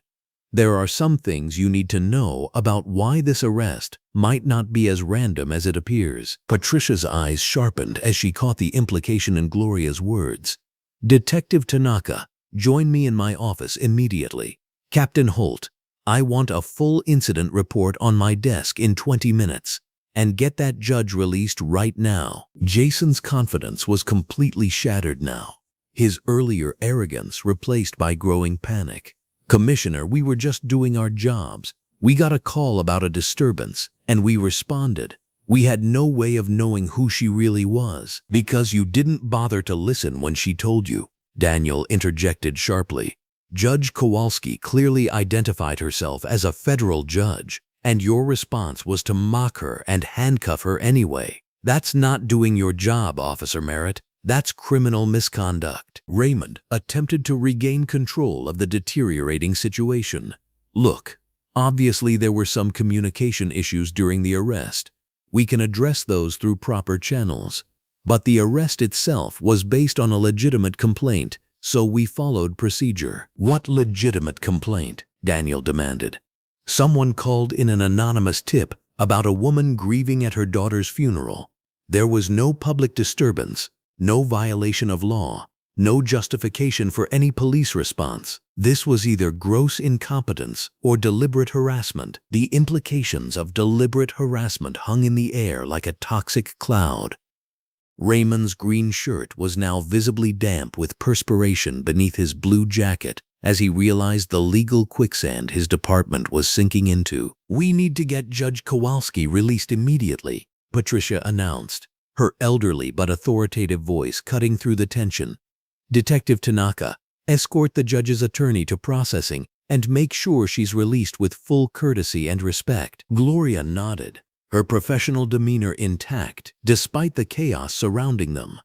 There are some things you need to know about why this arrest might not be as random as it appears." Patricia's eyes sharpened as she caught the implication in Gloria's words. "Detective Tanaka, join me in my office immediately. Captain Holt, I want a full incident report on my desk in 20 minutes. And get that judge released right now." Jason's confidence was completely shattered now, his earlier arrogance replaced by growing panic. "Commissioner, we were just doing our jobs. We got a call about a disturbance, and we responded. We had no way of knowing who she really was." "Because you didn't bother to listen when she told you," Daniel interjected sharply. "Judge Kowalski clearly identified herself as a federal judge, and your response was to mock her and handcuff her anyway. That's not doing your job, Officer Merritt. That's criminal misconduct." Raymond attempted to regain control of the deteriorating situation. "Look, obviously there were some communication issues during the arrest. We can address those through proper channels. But the arrest itself was based on a legitimate complaint, so we followed procedure." "What legitimate complaint?" Daniel demanded. "Someone called in an anonymous tip about a woman grieving at her daughter's funeral. There was no public disturbance, no violation of law, no justification for any police response. This was either gross incompetence or deliberate harassment." The implications of deliberate harassment hung in the air like a toxic cloud. Raymond's green shirt was now visibly damp with perspiration beneath his blue jacket as he realized the legal quicksand his department was sinking into. "We need to get Judge Kowalski released immediately," Patricia announced, her elderly but authoritative voice cutting through the tension. "Detective Tanaka, escort the judge's attorney to processing and make sure she's released with full courtesy and respect." Gloria nodded, her professional demeanor intact despite the chaos surrounding them.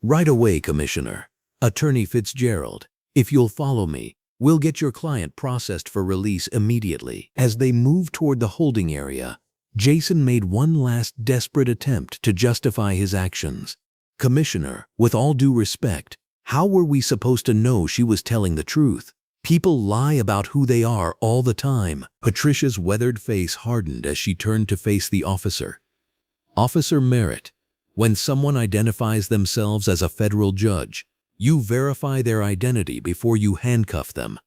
"Right away, Commissioner. Attorney Fitzgerald, if you'll follow me, we'll get your client processed for release immediately." As they moved toward the holding area, Jason made one last desperate attempt to justify his actions. "Commissioner, with all due respect, how were we supposed to know she was telling the truth? People lie about who they are all the time." Patricia's weathered face hardened as she turned to face the officer. "Officer Merritt, when someone identifies themselves as a federal judge, you verify their identity before you handcuff them.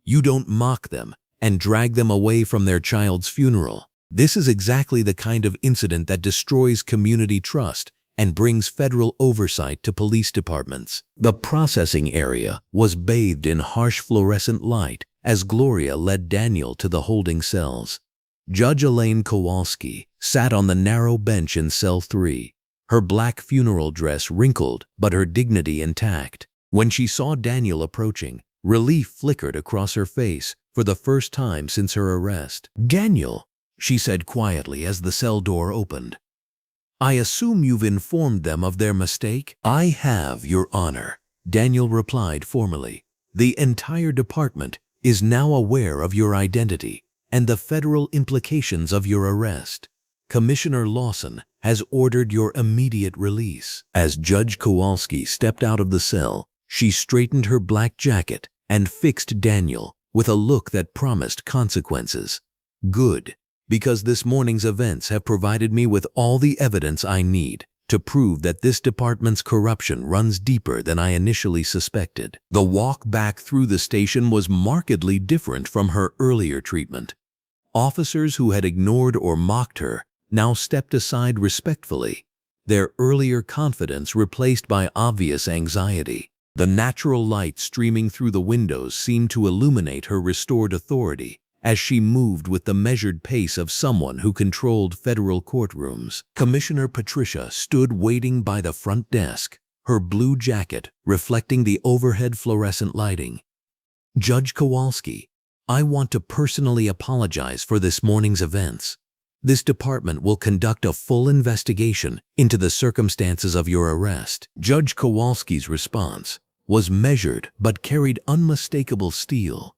You don't mock them and drag them away from their child's funeral. This is exactly the kind of incident that destroys community trust and brings federal oversight to police departments." The processing area was bathed in harsh fluorescent light as Gloria led Daniel to the holding cells. Judge Elaine Kowalski sat on the narrow bench in cell 3, her black funeral dress wrinkled but her dignity intact. When she saw Daniel approaching, relief flickered across her face for the first time since her arrest. "Daniel," she said quietly as the cell door opened, "I assume you've informed them of their mistake?" "I have, Your Honor," Daniel replied formally. "The entire department is now aware of your identity and the federal implications of your arrest. Commissioner Lawson has ordered your immediate release." As Judge Kowalski stepped out of the cell, she straightened her black jacket and fixed Daniel with a look that promised consequences. "Good, because this morning's events have provided me with all the evidence I need to prove that this department's corruption runs deeper than I initially suspected." The walk back through the station was markedly different from her earlier treatment. Officers who had ignored or mocked her now stepped aside respectfully, their earlier confidence replaced by obvious anxiety. The natural light streaming through the windows seemed to illuminate her restored authority as she moved with the measured pace of someone who controlled federal courtrooms. Commissioner Patricia stood waiting by the front desk, her blue jacket reflecting the overhead fluorescent lighting. "Judge Kowalski, I want to personally apologize for this morning's events. This department will conduct a full investigation into the circumstances of your arrest." Judge Kowalski's response was measured but carried unmistakable steel.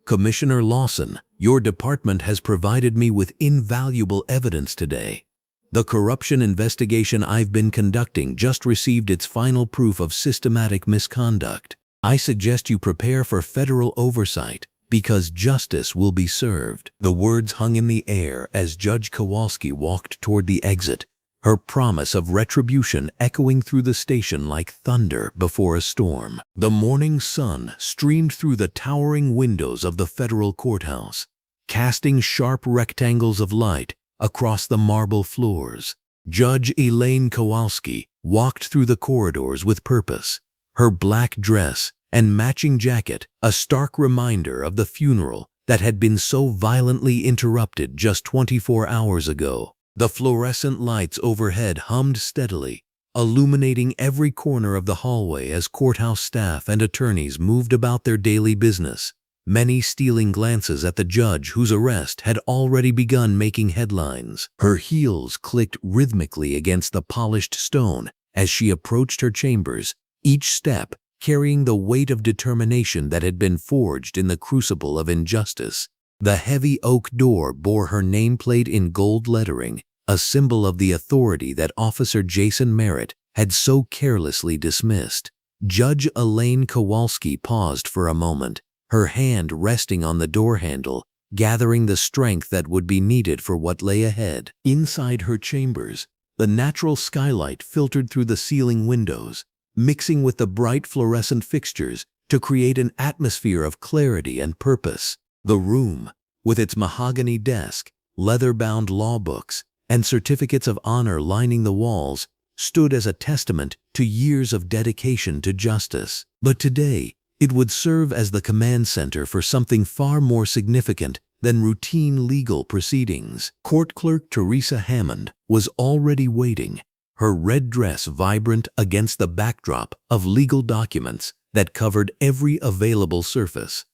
"Commissioner Lawson, your department has provided me with invaluable evidence today. The corruption investigation I've been conducting just received its final proof of systematic misconduct. I suggest you prepare for federal oversight because justice will be served." The words hung in the air as Judge Kowalski walked toward the exit, her promise of retribution echoing through the station like thunder before a storm. The morning sun streamed through the towering windows of the federal courthouse, casting sharp rectangles of light across the marble floors. Judge Elaine Kowalski walked through the corridors with purpose, her black dress and matching jacket a stark reminder of the funeral that had been so violently interrupted just 24 hours ago. The fluorescent lights overhead hummed steadily, illuminating every corner of the hallway as courthouse staff and attorneys moved about their daily business, many stealing glances at the judge whose arrest had already begun making headlines. Her heels clicked rhythmically against the polished stone as she approached her chambers, each step carrying the weight of determination that had been forged in the crucible of injustice. The heavy oak door bore her nameplate in gold lettering, a symbol of the authority that Officer Jason Merritt had so carelessly dismissed. Judge Elaine Kowalski paused for a moment, her hand resting on the door handle, gathering the strength that would be needed for what lay ahead. Inside her chambers, the natural skylight filtered through the ceiling windows, mixing with the bright fluorescent fixtures to create an atmosphere of clarity and purpose. The room, with its mahogany desk, leather-bound law books, and certificates of honor lining the walls, stood as a testament to years of dedication to justice. But today, it would serve as the command center for something far more significant than routine legal proceedings. Court Clerk Teresa Hammond was already waiting, her red dress vibrant against the backdrop of legal documents that covered every available surface.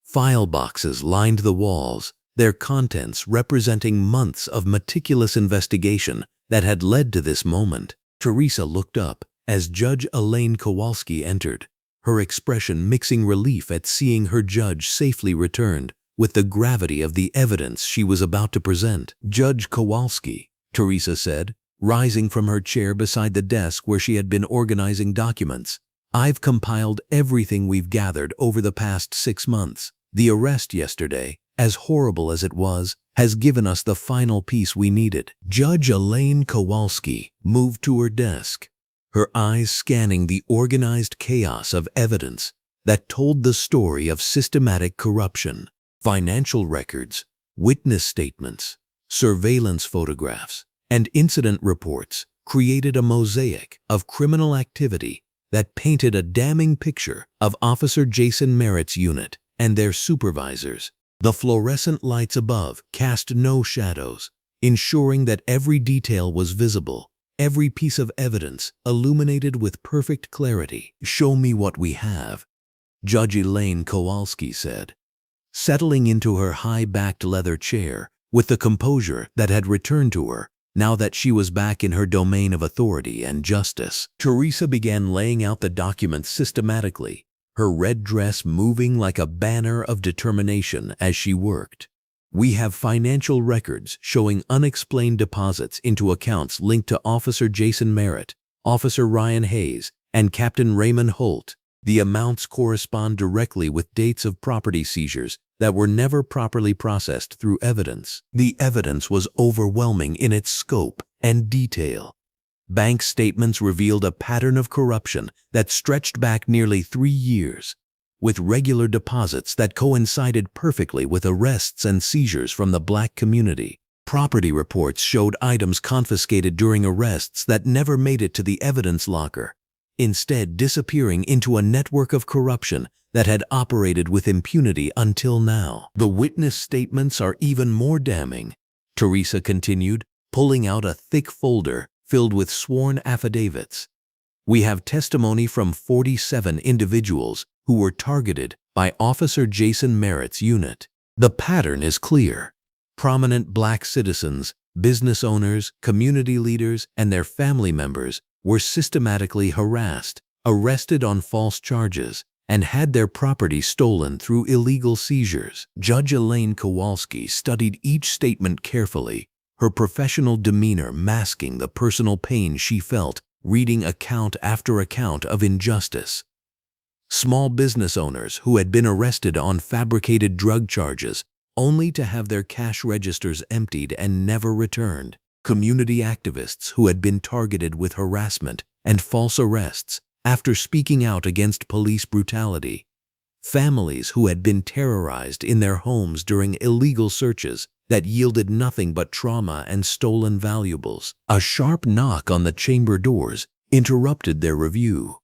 File boxes lined the walls, their contents representing months of meticulous investigation that had led to this moment. Teresa looked up as Judge Elaine Kowalski entered, her expression mixing relief at seeing her judge safely returned with the gravity of the evidence she was about to present. "Judge Kowalski," Teresa said, rising from her chair beside the desk where she had been organizing documents, "I've compiled everything we've gathered over the past 6 months. The arrest yesterday, as horrible as it was, has given us the final piece we needed." Judge Elaine Kowalski moved to her desk, her eyes scanning the organized chaos of evidence that told the story of systematic corruption. Financial records, witness statements, surveillance photographs, and incident reports created a mosaic of criminal activity that painted a damning picture of Officer Jason Merritt's unit and their supervisors. The fluorescent lights above cast no shadows, ensuring that every detail was visible, every piece of evidence illuminated with perfect clarity. "Show me what we have," Judge Elaine Kowalski said, settling into her high-backed leather chair with the composure that had returned to her now that she was back in her domain of authority and justice. Teresa began laying out the documents systematically, her red dress moving like a banner of determination as she worked. "We have financial records showing unexplained deposits into accounts linked to Officer Jason Merritt, Officer Ryan Hayes, and Captain Raymond Holt. The amounts correspond directly with dates of property seizures that were never properly processed through evidence." The evidence was overwhelming in its scope and detail. Bank statements revealed a pattern of corruption that stretched back nearly 3 years, with regular deposits that coincided perfectly with arrests and seizures from the Black community. Property reports showed items confiscated during arrests that never made it to the evidence locker, instead disappearing into a network of corruption that had operated with impunity until now. "The witness statements are even more damning," Teresa continued, pulling out a thick folder filled with sworn affidavits. "We have testimony from 47 individuals who were targeted by Officer Jason Merritt's unit. The pattern is clear. Prominent Black citizens, business owners, community leaders, and their family members were systematically harassed, arrested on false charges, and had their property stolen through illegal seizures." Judge Elaine Kowalski studied each statement carefully, her professional demeanor masking the personal pain she felt reading account after account of injustice. Small business owners who had been arrested on fabricated drug charges only to have their cash registers emptied and never returned. Community activists who had been targeted with harassment and false arrests after speaking out against police brutality. Families who had been terrorized in their homes during illegal searches that yielded nothing but trauma and stolen valuables. A sharp knock on the chamber doors interrupted their review.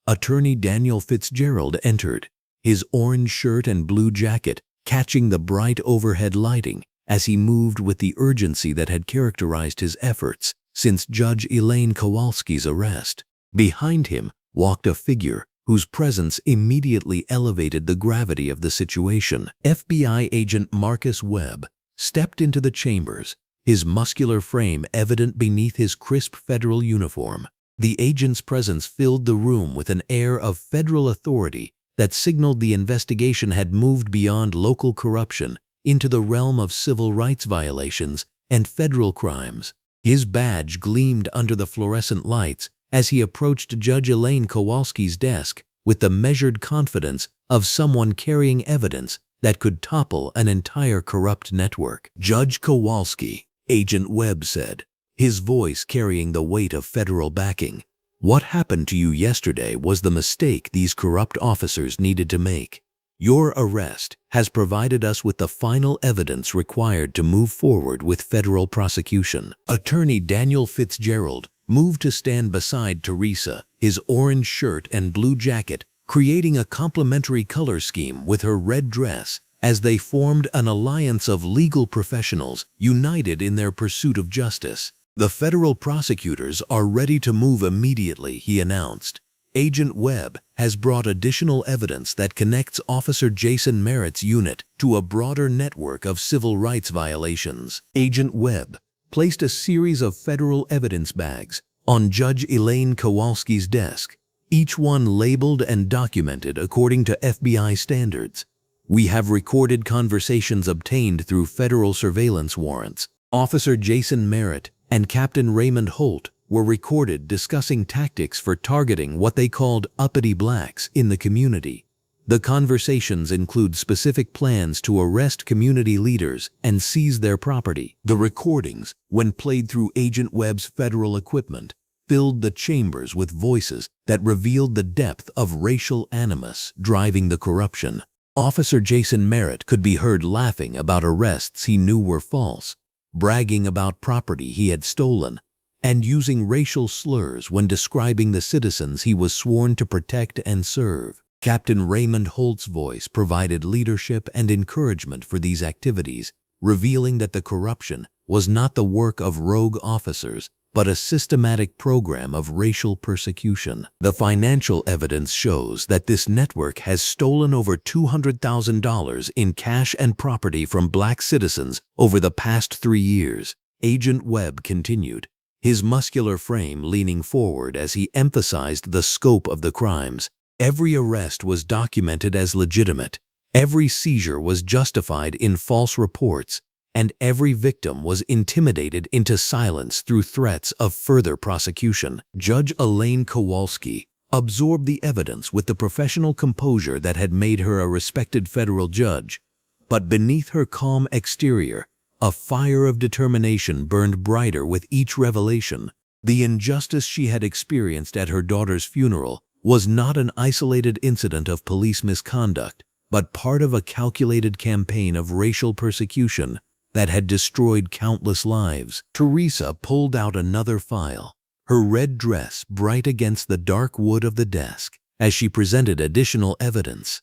Attorney Daniel Fitzgerald entered, his orange shirt and blue jacket catching the bright overhead lighting as he moved with the urgency that had characterized his efforts since Judge Elaine Kowalski's arrest. Behind him walked a figure whose presence immediately elevated the gravity of the situation. FBI agent Marcus Webb stepped into the chambers, his muscular frame evident beneath his crisp federal uniform. The agent's presence filled the room with an air of federal authority that signaled the investigation had moved beyond local corruption into the realm of civil rights violations and federal crimes. His badge gleamed under the fluorescent lights as he approached Judge Elaine Kowalski's desk with the measured confidence of someone carrying evidence that could topple an entire corrupt network. "Judge Kowalski," Agent Webb said, his voice carrying the weight of federal backing. "What happened to you yesterday was the mistake these corrupt officers needed to make. Your arrest has provided us with the final evidence required to move forward with federal prosecution." Attorney Daniel Fitzgerald moved to stand beside Teresa, his orange shirt and blue jacket creating a complementary color scheme with her red dress as they formed an alliance of legal professionals united in their pursuit of justice. "The federal prosecutors are ready to move immediately," he announced. "Agent Webb has brought additional evidence that connects Officer Jason Merritt's unit to a broader network of civil rights violations." Agent Webb placed a series of federal evidence bags on Judge Elaine Kowalski's desk, each one labeled and documented according to FBI standards. "We have recorded conversations obtained through federal surveillance warrants. Officer Jason Merritt and Captain Raymond Holt were recorded discussing tactics for targeting what they called uppity blacks in the community. The conversations include specific plans to arrest community leaders and seize their property." The recordings, when played through Agent Webb's federal equipment, filled the chambers with voices that revealed the depth of racial animus driving the corruption. Officer Jason Merritt could be heard laughing about arrests he knew were false, bragging about property he had stolen, and using racial slurs when describing the citizens he was sworn to protect and serve. Captain Raymond Holt's voice provided leadership and encouragement for these activities, revealing that the corruption was not the work of rogue officers, but a systematic program of racial persecution. The financial evidence shows that this network has stolen over $200,000 in cash and property from black citizens over the past 3 years, Agent Webb continued, his muscular frame leaning forward as he emphasized the scope of the crimes. "Every arrest was documented as legitimate, every seizure was justified in false reports, and every victim was intimidated into silence through threats of further prosecution." Judge Elaine Kowalski absorbed the evidence with the professional composure that had made her a respected federal judge, but beneath her calm exterior, a fire of determination burned brighter with each revelation. The injustice she had experienced at her daughter's funeral was not an isolated incident of police misconduct, but part of a calculated campaign of racial persecution that had destroyed countless lives. Teresa pulled out another file, her red dress bright against the dark wood of the desk, as she presented additional evidence.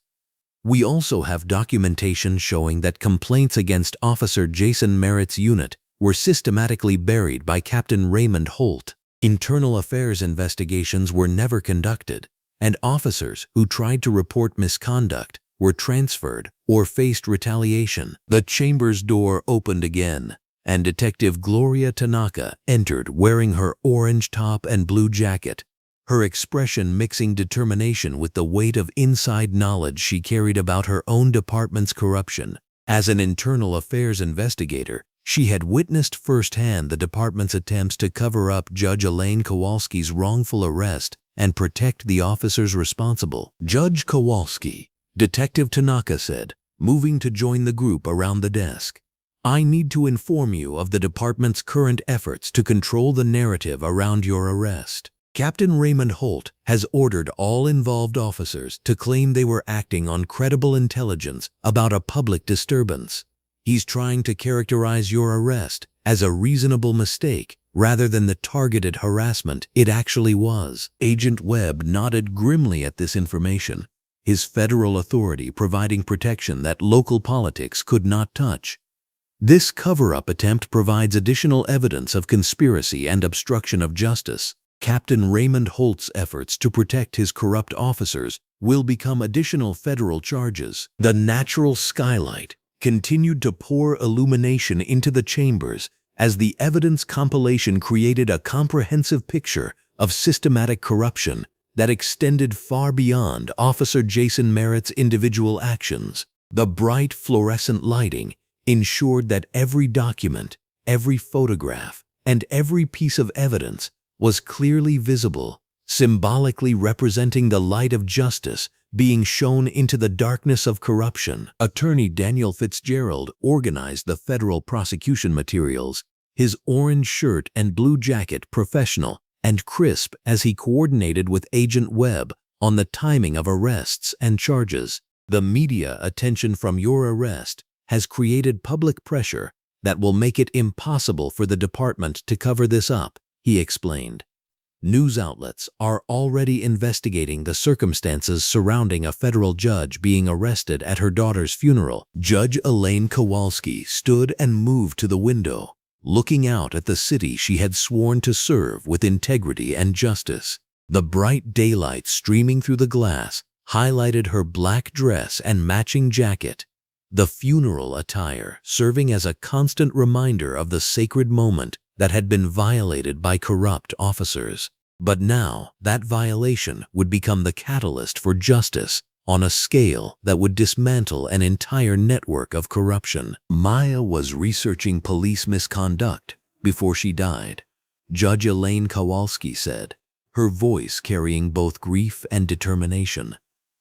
"We also have documentation showing that complaints against Officer Jason Merritt's unit were systematically buried by Captain Raymond Holt. Internal affairs investigations were never conducted, and officers who tried to report misconduct were transferred or faced retaliation." The chamber's door opened again, and Detective Gloria Tanaka entered wearing her orange top and blue jacket, her expression mixing determination with the weight of inside knowledge she carried about her own department's corruption. As an internal affairs investigator, she had witnessed firsthand the department's attempts to cover up Judge Elaine Kowalski's wrongful arrest and protect the officers responsible. Judge Kowalski, Detective Tanaka said, moving to join the group around the desk. I need to inform you of the department's current efforts to control the narrative around your arrest. Captain Raymond Holt has ordered all involved officers to claim they were acting on credible intelligence about a public disturbance. He's trying to characterize your arrest as a reasonable mistake rather than the targeted harassment it actually was. Agent Webb nodded grimly at this information, his federal authority providing protection that local politics could not touch. This cover-up attempt provides additional evidence of conspiracy and obstruction of justice. Captain Raymond Holt's efforts to protect his corrupt officers will become additional federal charges. The natural skylight continued to pour illumination into the chambers as the evidence compilation created a comprehensive picture of systematic corruption that extended far beyond Officer Jason Merritt's individual actions. The bright fluorescent lighting ensured that every document, every photograph, and every piece of evidence was clearly visible, symbolically representing the light of justice being shown into the darkness of corruption. Attorney Daniel Fitzgerald organized the federal prosecution materials, his orange shirt and blue jacket professional and crisp as he coordinated with Agent Webb on the timing of arrests and charges. The media attention from your arrest has created public pressure that will make it impossible for the department to cover this up, he explained. News outlets are already investigating the circumstances surrounding a federal judge being arrested at her daughter's funeral. Judge Elaine Kowalski stood and moved to the window, looking out at the city she had sworn to serve with integrity and justice. The bright daylight streaming through the glass highlighted her black dress and matching jacket, the funeral attire serving as a constant reminder of the sacred moment that had been violated by corrupt officers. But now, that violation would become the catalyst for justice on a scale that would dismantle an entire network of corruption. Maya was researching police misconduct before she died, Judge Elaine Kowalski said, her voice carrying both grief and determination.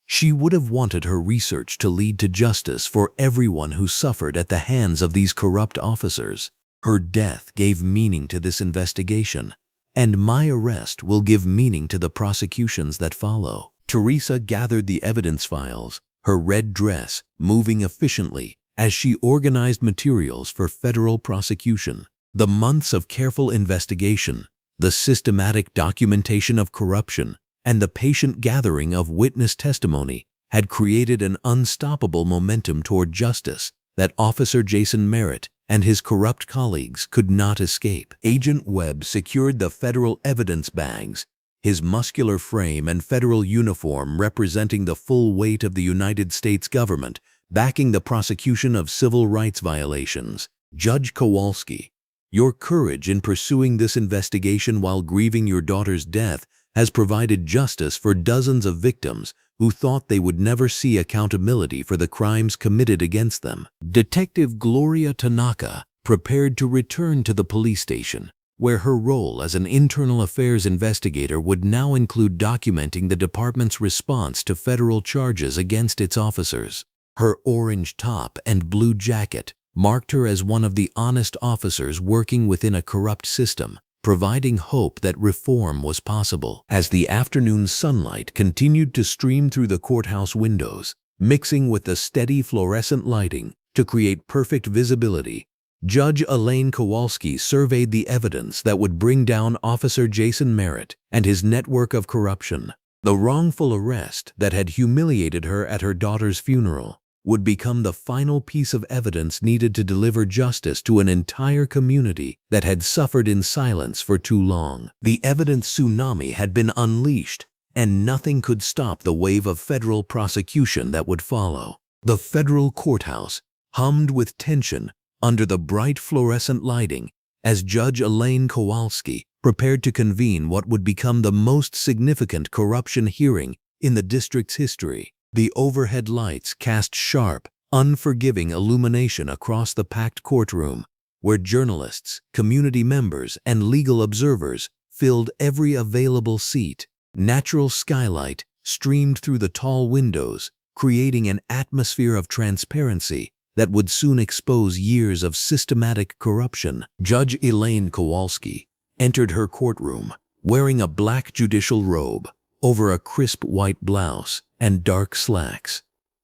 She would have wanted her research to lead to justice for everyone who suffered at the hands of these corrupt officers. Her death gave meaning to this investigation, and my arrest will give meaning to the prosecutions that follow. Teresa gathered the evidence files, her red dress moving efficiently as she organized materials for federal prosecution. The months of careful investigation, the systematic documentation of corruption, and the patient gathering of witness testimony had created an unstoppable momentum toward justice that Officer Jason Merritt and his corrupt colleagues could not escape. Agent Webb secured the federal evidence bags, his muscular frame and federal uniform representing the full weight of the United States government, backing the prosecution of civil rights violations. Judge Kowalski, your courage in pursuing this investigation while grieving your daughter's death has provided justice for dozens of victims who thought they would never see accountability for the crimes committed against them. Detective Gloria Tanaka prepared to return to the police station, where her role as an internal affairs investigator would now include documenting the department's response to federal charges against its officers. Her orange top and blue jacket marked her as one of the honest officers working within a corrupt system, providing hope that reform was possible. As the afternoon sunlight continued to stream through the courthouse windows, mixing with the steady fluorescent lighting to create perfect visibility, Judge Elaine Kowalski surveyed the evidence that would bring down Officer Jason Merritt and his network of corruption. The wrongful arrest that had humiliated her at her daughter's funeral would become the final piece of evidence needed to deliver justice to an entire community that had suffered in silence for too long. The evidence tsunami had been unleashed, and nothing could stop the wave of federal prosecution that would follow. The federal courthouse hummed with tension under the bright fluorescent lighting as Judge Elaine Kowalski prepared to convene what would become the most significant corruption hearing in the district's history. The overhead lights cast sharp, unforgiving illumination across the packed courtroom, where journalists, community members, and legal observers filled every available seat. Natural skylight streamed through the tall windows, creating an atmosphere of transparency that would soon expose years of systematic corruption. Judge Elaine Kowalski entered her courtroom wearing a black judicial robe over a crisp white blouse and dark slacks,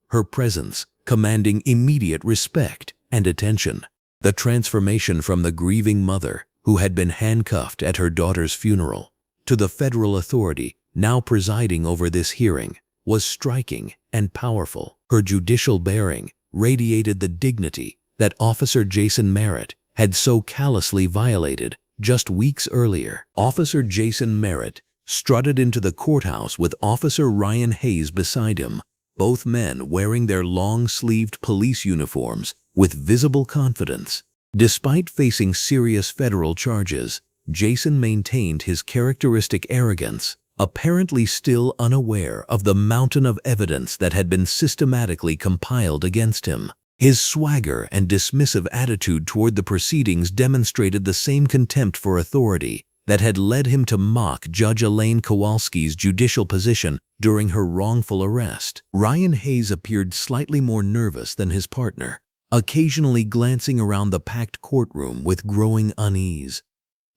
her presence commanding immediate respect and attention. The transformation from the grieving mother who had been handcuffed at her daughter's funeral to the federal authority now presiding over this hearing was striking and powerful. Her judicial bearing radiated the dignity that Officer Jason Merritt had so callously violated just weeks earlier. Officer Jason Merritt strutted into the courthouse with Officer Ryan Hayes beside him, both men wearing their long-sleeved police uniforms with visible confidence. Despite facing serious federal charges, Jason maintained his characteristic arrogance, apparently still unaware of the mountain of evidence that had been systematically compiled against him. His swagger and dismissive attitude toward the proceedings demonstrated the same contempt for authority that had led him to mock Judge Elaine Kowalski's judicial position during her wrongful arrest. Ryan Hayes appeared slightly more nervous than his partner, occasionally glancing around the packed courtroom with growing unease.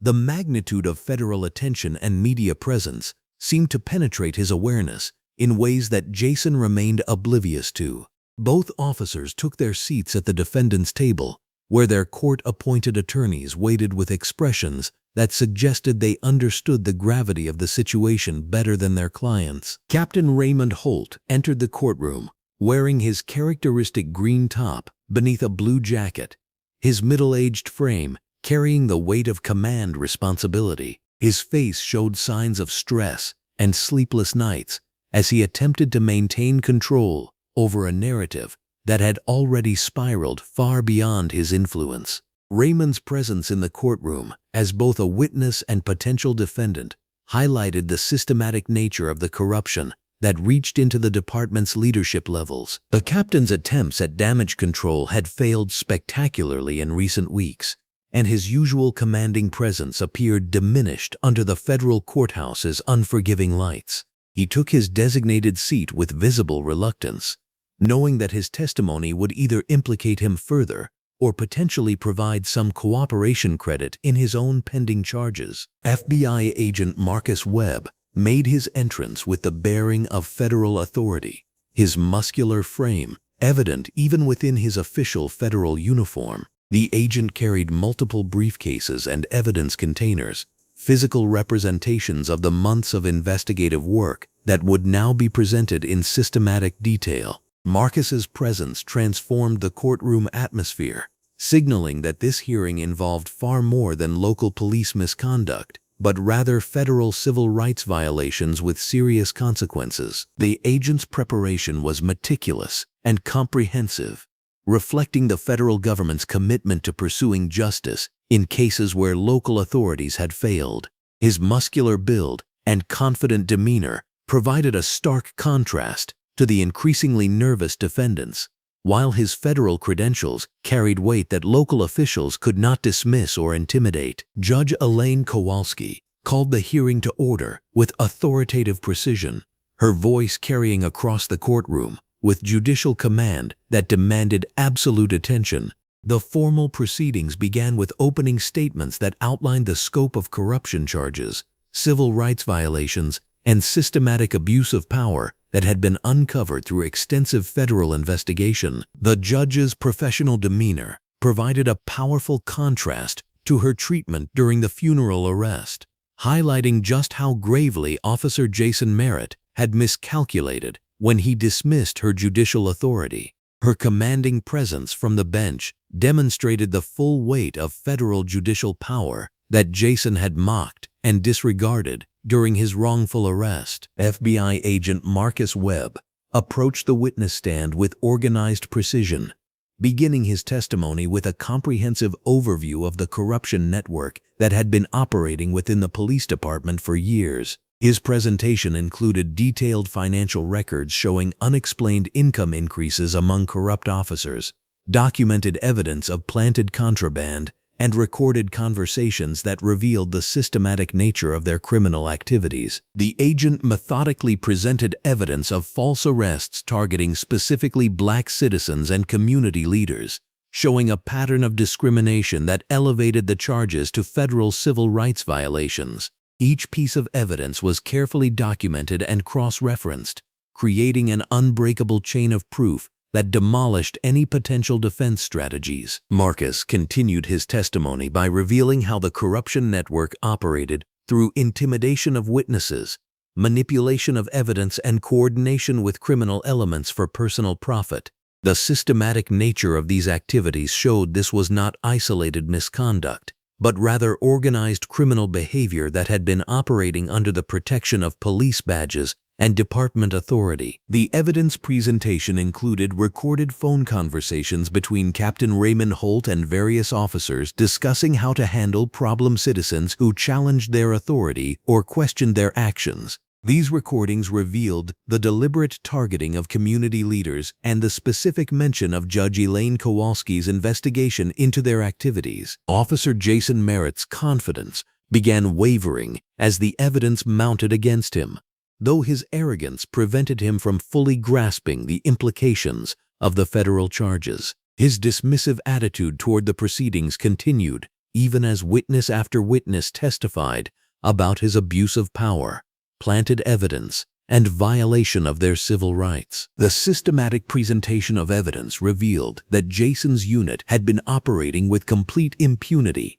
The magnitude of federal attention and media presence seemed to penetrate his awareness in ways that Jason remained oblivious to. Both officers took their seats at the defendant's table, where their court-appointed attorneys waited with expressions that suggested they understood the gravity of the situation better than their clients. Captain Raymond Holt entered the courtroom, wearing his characteristic green top beneath a blue jacket, his middle-aged frame carrying the weight of command responsibility. His face showed signs of stress and sleepless nights as he attempted to maintain control over a narrative that had already spiraled far beyond his influence. Raymond's presence in the courtroom as both a witness and potential defendant highlighted the systematic nature of the corruption that reached into the department's leadership levels. The captain's attempts at damage control had failed spectacularly in recent weeks, and his usual commanding presence appeared diminished under the federal courthouse's unforgiving lights. He took his designated seat with visible reluctance, knowing that his testimony would either implicate him further or potentially provide some cooperation credit in his own pending charges. FBI agent Marcus Webb made his entrance with the bearing of federal authority, his muscular frame evident even within his official federal uniform. The agent carried multiple briefcases and evidence containers, physical representations of the months of investigative work that would now be presented in systematic detail. Marcus's presence transformed the courtroom atmosphere, signaling that this hearing involved far more than local police misconduct, but rather federal civil rights violations with serious consequences. The agent's preparation was meticulous and comprehensive, reflecting the federal government's commitment to pursuing justice in cases where local authorities had failed. His muscular build and confident demeanor provided a stark contrast to the increasingly nervous defendants, while his federal credentials carried weight that local officials could not dismiss or intimidate. Judge Elaine Kowalski called the hearing to order with authoritative precision, her voice carrying across the courtroom with judicial command that demanded absolute attention. The formal proceedings began with opening statements that outlined the scope of corruption charges, civil rights violations, and systematic abuse of power that had been uncovered through extensive federal investigation. The judge's professional demeanor provided a powerful contrast to her treatment during the funeral arrest, highlighting just how gravely Officer Jason Merritt had miscalculated when he dismissed her judicial authority. Her commanding presence from the bench demonstrated the full weight of federal judicial power that Jason had mocked and disregarded during his wrongful arrest. FBI agent Marcus Webb approached the witness stand with organized precision, beginning his testimony with a comprehensive overview of the corruption network that had been operating within the police department for years. His presentation included detailed financial records showing unexplained income increases among corrupt officers, documented evidence of planted contraband, and recorded conversations that revealed the systematic nature of their criminal activities. The agent methodically presented evidence of false arrests targeting specifically Black citizens and community leaders, showing a pattern of discrimination that elevated the charges to federal civil rights violations. Each piece of evidence was carefully documented and cross-referenced, creating an unbreakable chain of proof that demolished any potential defense strategies. Marcus continued his testimony by revealing how the corruption network operated through intimidation of witnesses, manipulation of evidence, and coordination with criminal elements for personal profit. The systematic nature of these activities showed this was not isolated misconduct, but rather organized criminal behavior that had been operating under the protection of police badges and department authority. The evidence presentation included recorded phone conversations between Captain Raymond Holt and various officers discussing how to handle problem citizens who challenged their authority or questioned their actions. These recordings revealed the deliberate targeting of community leaders and the specific mention of Judge Elaine Kowalski's investigation into their activities. Officer Jason Merritt's confidence began wavering as the evidence mounted against him, though his arrogance prevented him from fully grasping the implications of the federal charges. His dismissive attitude toward the proceedings continued, even as witness after witness testified about his abuse of power, planted evidence, and violation of their civil rights. The systematic presentation of evidence revealed that Jason's unit had been operating with complete impunity,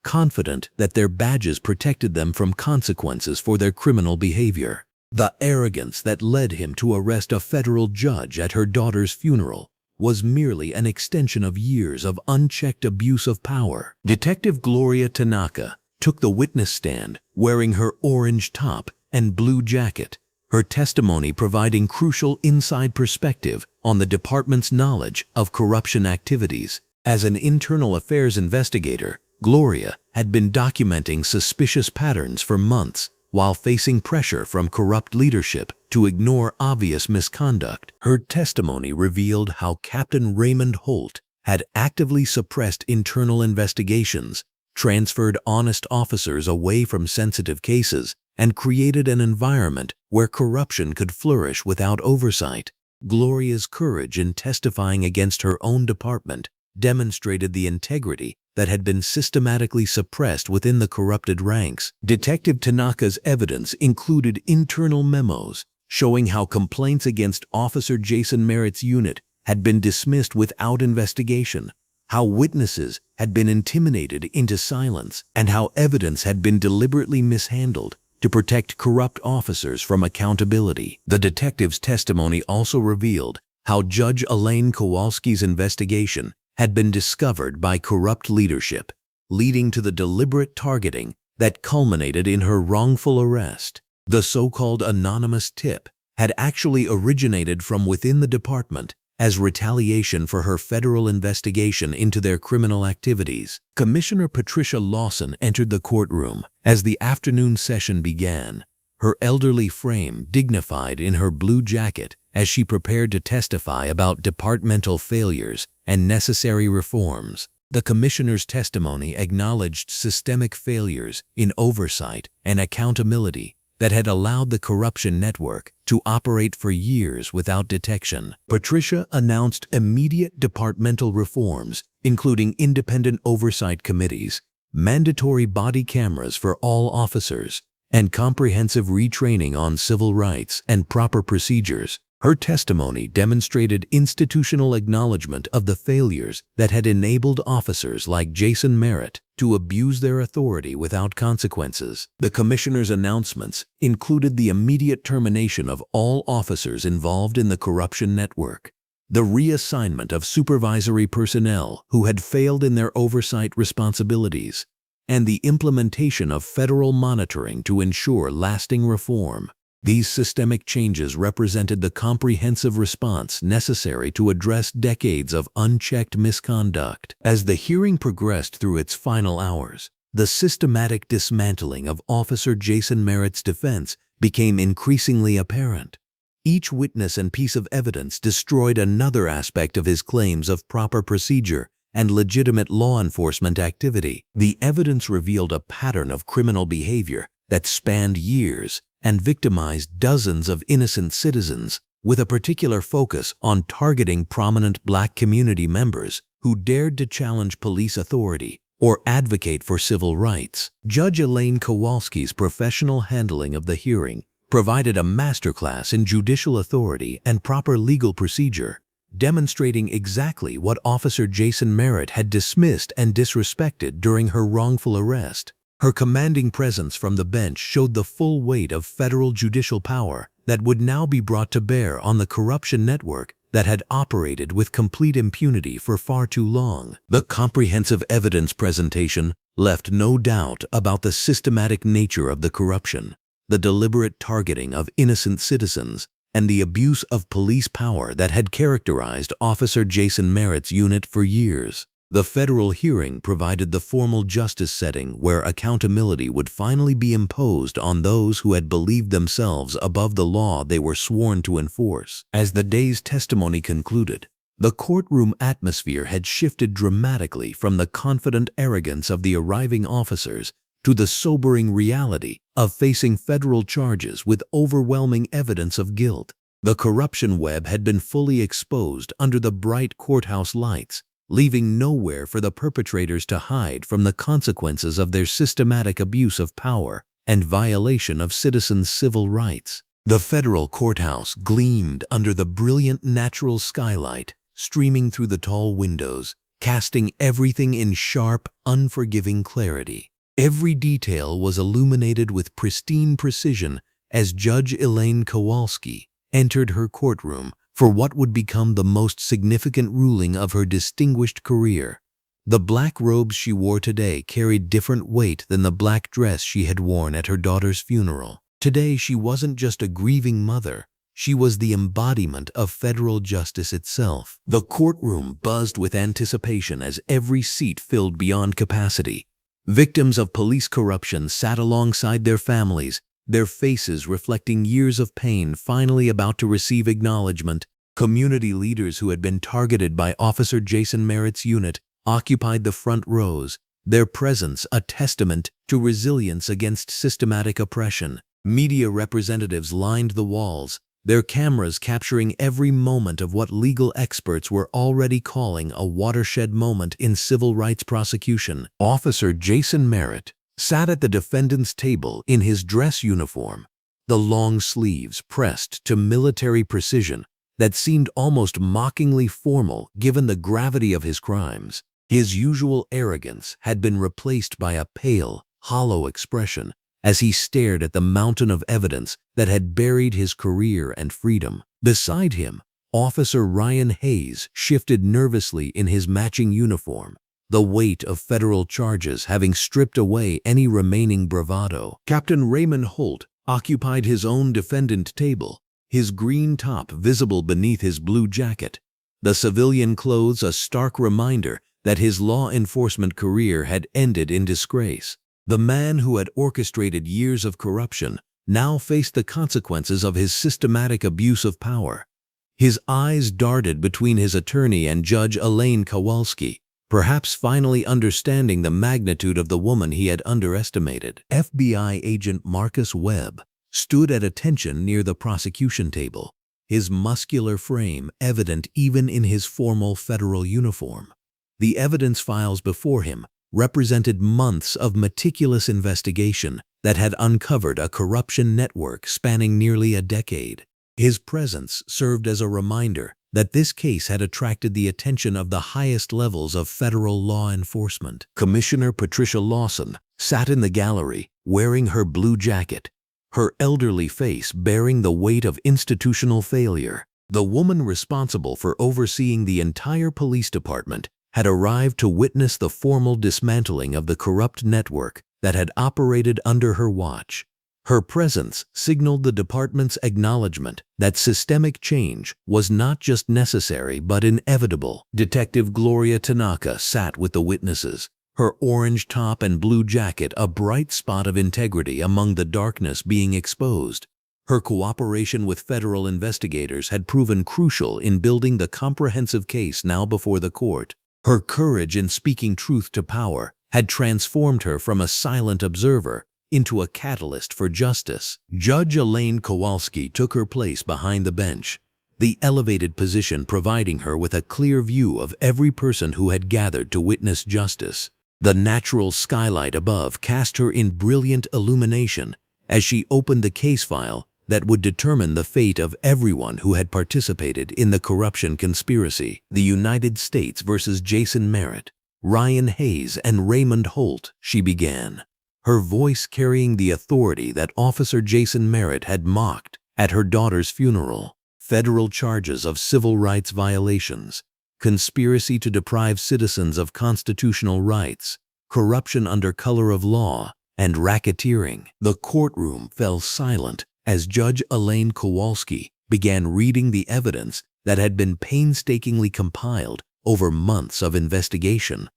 confident that their badges protected them from consequences for their criminal behavior. The arrogance that led him to arrest a federal judge at her daughter's funeral was merely an extension of years of unchecked abuse of power. Detective Gloria Tanaka took the witness stand wearing her orange top and blue jacket, her testimony providing crucial inside perspective on the department's knowledge of corruption activities. As an internal affairs investigator, Gloria had been documenting suspicious patterns for months while facing pressure from corrupt leadership to ignore obvious misconduct. Her testimony revealed how Captain Raymond Holt had actively suppressed internal investigations, transferred honest officers away from sensitive cases, and created an environment where corruption could flourish without oversight. Gloria's courage in testifying against her own department demonstrated the integrity that had been systematically suppressed within the corrupted ranks. Detective Tanaka's evidence included internal memos showing how complaints against Officer Jason Merritt's unit had been dismissed without investigation, how witnesses had been intimidated into silence, and how evidence had been deliberately mishandled to protect corrupt officers from accountability. The detective's testimony also revealed how Judge Elaine Kowalski's investigation had been discovered by corrupt leadership, leading to the deliberate targeting that culminated in her wrongful arrest. The so-called anonymous tip had actually originated from within the department as retaliation for her federal investigation into their criminal activities. Commissioner Patricia Lawson entered the courtroom as the afternoon session began, her elderly frame dignified in her blue jacket as she prepared to testify about departmental failures and necessary reforms. The commissioner's testimony acknowledged systemic failures in oversight and accountability that had allowed the corruption network to operate for years without detection. Patricia announced immediate departmental reforms, including independent oversight committees, mandatory body cameras for all officers, and comprehensive retraining on civil rights and proper procedures. Her testimony demonstrated institutional acknowledgement of the failures that had enabled officers like Jason Merritt to abuse their authority without consequences. The commissioner's announcements included the immediate termination of all officers involved in the corruption network, the reassignment of supervisory personnel who had failed in their oversight responsibilities, and the implementation of federal monitoring to ensure lasting reform. These systemic changes represented the comprehensive response necessary to address decades of unchecked misconduct. As the hearing progressed through its final hours, the systematic dismantling of Officer Jason Merritt's defense became increasingly apparent. Each witness and piece of evidence destroyed another aspect of his claims of proper procedure and legitimate law enforcement activity. The evidence revealed a pattern of criminal behavior that spanned years and victimized dozens of innocent citizens, with a particular focus on targeting prominent Black community members who dared to challenge police authority or advocate for civil rights. Judge Elaine Kowalski's professional handling of the hearing provided a masterclass in judicial authority and proper legal procedure, demonstrating exactly what Officer Jason Merritt had dismissed and disrespected during her wrongful arrest. Her commanding presence from the bench showed the full weight of federal judicial power that would now be brought to bear on the corruption network that had operated with complete impunity for far too long. The comprehensive evidence presentation left no doubt about the systematic nature of the corruption, the deliberate targeting of innocent citizens, and the abuse of police power that had characterized Officer Jason Merritt's unit for years. The federal hearing provided the formal justice setting where accountability would finally be imposed on those who had believed themselves above the law they were sworn to enforce. As the day's testimony concluded, the courtroom atmosphere had shifted dramatically from the confident arrogance of the arriving officers to the sobering reality of facing federal charges with overwhelming evidence of guilt. The corruption web had been fully exposed under the bright courthouse lights, leaving nowhere for the perpetrators to hide from the consequences of their systematic abuse of power and violation of citizens' civil rights. The federal courthouse gleamed under the brilliant natural skylight streaming through the tall windows, casting everything in sharp, unforgiving clarity. Every detail was illuminated with pristine precision as Judge Elaine Kowalski entered her courtroom for what would become the most significant ruling of her distinguished career. The black robes she wore today carried different weight than the black dress she had worn at her daughter's funeral. Today she wasn't just a grieving mother, she was the embodiment of federal justice itself. The courtroom buzzed with anticipation as every seat filled beyond capacity. Victims of police corruption sat alongside their families, their faces reflecting years of pain finally about to receive acknowledgement. Community leaders who had been targeted by Officer Jason Merritt's unit occupied the front rows, their presence a testament to resilience against systematic oppression. Media representatives lined the walls, their cameras capturing every moment of what legal experts were already calling a watershed moment in civil rights prosecution. Officer Jason Merritt sat at the defendant's table in his dress uniform, the long sleeves pressed to military precision that seemed almost mockingly formal given the gravity of his crimes. His usual arrogance had been replaced by a pale, hollow expression as he stared at the mountain of evidence that had buried his career and freedom. Beside him, Officer Ryan Hayes shifted nervously in his matching uniform, the weight of federal charges having stripped away any remaining bravado. Captain Raymond Holt occupied his own defendant table, his green top visible beneath his blue jacket, the civilian clothes a stark reminder that his law enforcement career had ended in disgrace. The man who had orchestrated years of corruption now faced the consequences of his systematic abuse of power. His eyes darted between his attorney and Judge Elaine Kowalski, perhaps finally understanding the magnitude of the woman he had underestimated. FBI agent Marcus Webb stood at attention near the prosecution table, his muscular frame evident even in his formal federal uniform. The evidence files before him represented months of meticulous investigation that had uncovered a corruption network spanning nearly a decade. His presence served as a reminder that this case had attracted the attention of the highest levels of federal law enforcement. Commissioner Patricia Williams sat in the gallery wearing her blue jacket, her elderly face bearing the weight of institutional failure. The woman responsible for overseeing the entire police department had arrived to witness the formal dismantling of the corrupt network that had operated under her watch. Her presence signaled the department's acknowledgement that systemic change was not just necessary but inevitable. Detective Gloria Tanaka sat with the witnesses, her orange top and blue jacket a bright spot of integrity among the darkness being exposed. Her cooperation with federal investigators had proven crucial in building the comprehensive case now before the court. Her courage in speaking truth to power had transformed her from a silent observer into a catalyst for justice. Judge Elaine Kowalski took her place behind the bench, the elevated position providing her with a clear view of every person who had gathered to witness justice. The natural skylight above cast her in brilliant illumination as she opened the case file that would determine the fate of everyone who had participated in the corruption conspiracy. The United States versus Jason Merritt, Ryan Hayes, and Raymond Holt, she began, her voice carrying the authority that Officer Jason Merritt had mocked at her daughter's funeral. Federal charges of civil rights violations, conspiracy to deprive citizens of constitutional rights, corruption under color of law, and racketeering. The courtroom fell silent as Judge Elaine Kowalski began reading the evidence that had been painstakingly compiled over months of investigation.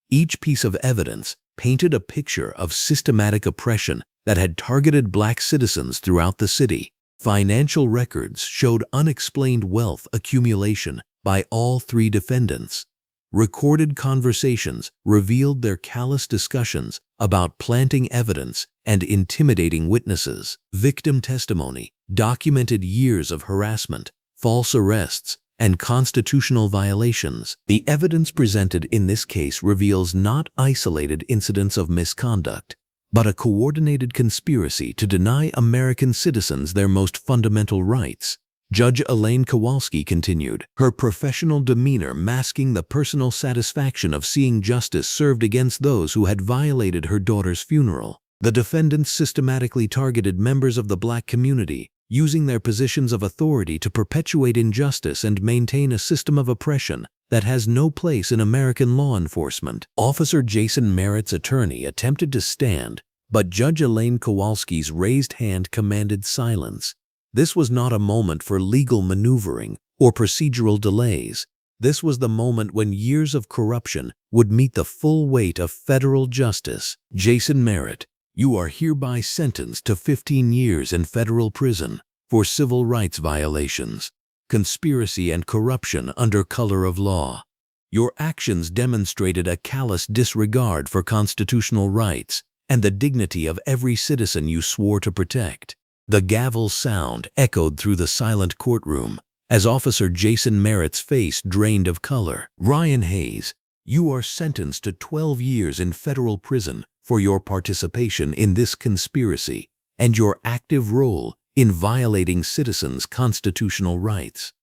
Each piece of evidence painted a picture of systematic oppression that had targeted Black citizens throughout the city. Financial records showed unexplained wealth accumulation by all three defendants. Recorded conversations revealed their callous discussions about planting evidence and intimidating witnesses. Victim testimony documented years of harassment, false arrests, and constitutional violations. The evidence presented in this case reveals not isolated incidents of misconduct, but a coordinated conspiracy to deny American citizens their most fundamental rights. Judge Elaine Kowalski continued, her professional demeanor masking the personal satisfaction of seeing justice served against those who had violated her daughter's funeral. The defendants systematically targeted members of the Black community, using their positions of authority to perpetuate injustice and maintain a system of oppression that has no place in American law enforcement. Officer Jason Merritt's attorney attempted to stand, but Judge Elaine Kowalski's raised hand commanded silence. This was not a moment for legal maneuvering or procedural delays. This was the moment when years of corruption would meet the full weight of federal justice. Jason Merritt, you are hereby sentenced to 15 years in federal prison for civil rights violations, conspiracy, and corruption under color of law. Your actions demonstrated a callous disregard for constitutional rights and the dignity of every citizen you swore to protect. The gavel's sound echoed through the silent courtroom as Officer Jason Merritt's face drained of color. Ryan Hayes, you are sentenced to 12 years in federal prison for your participation in this conspiracy and your active role in violating citizens' constitutional rights.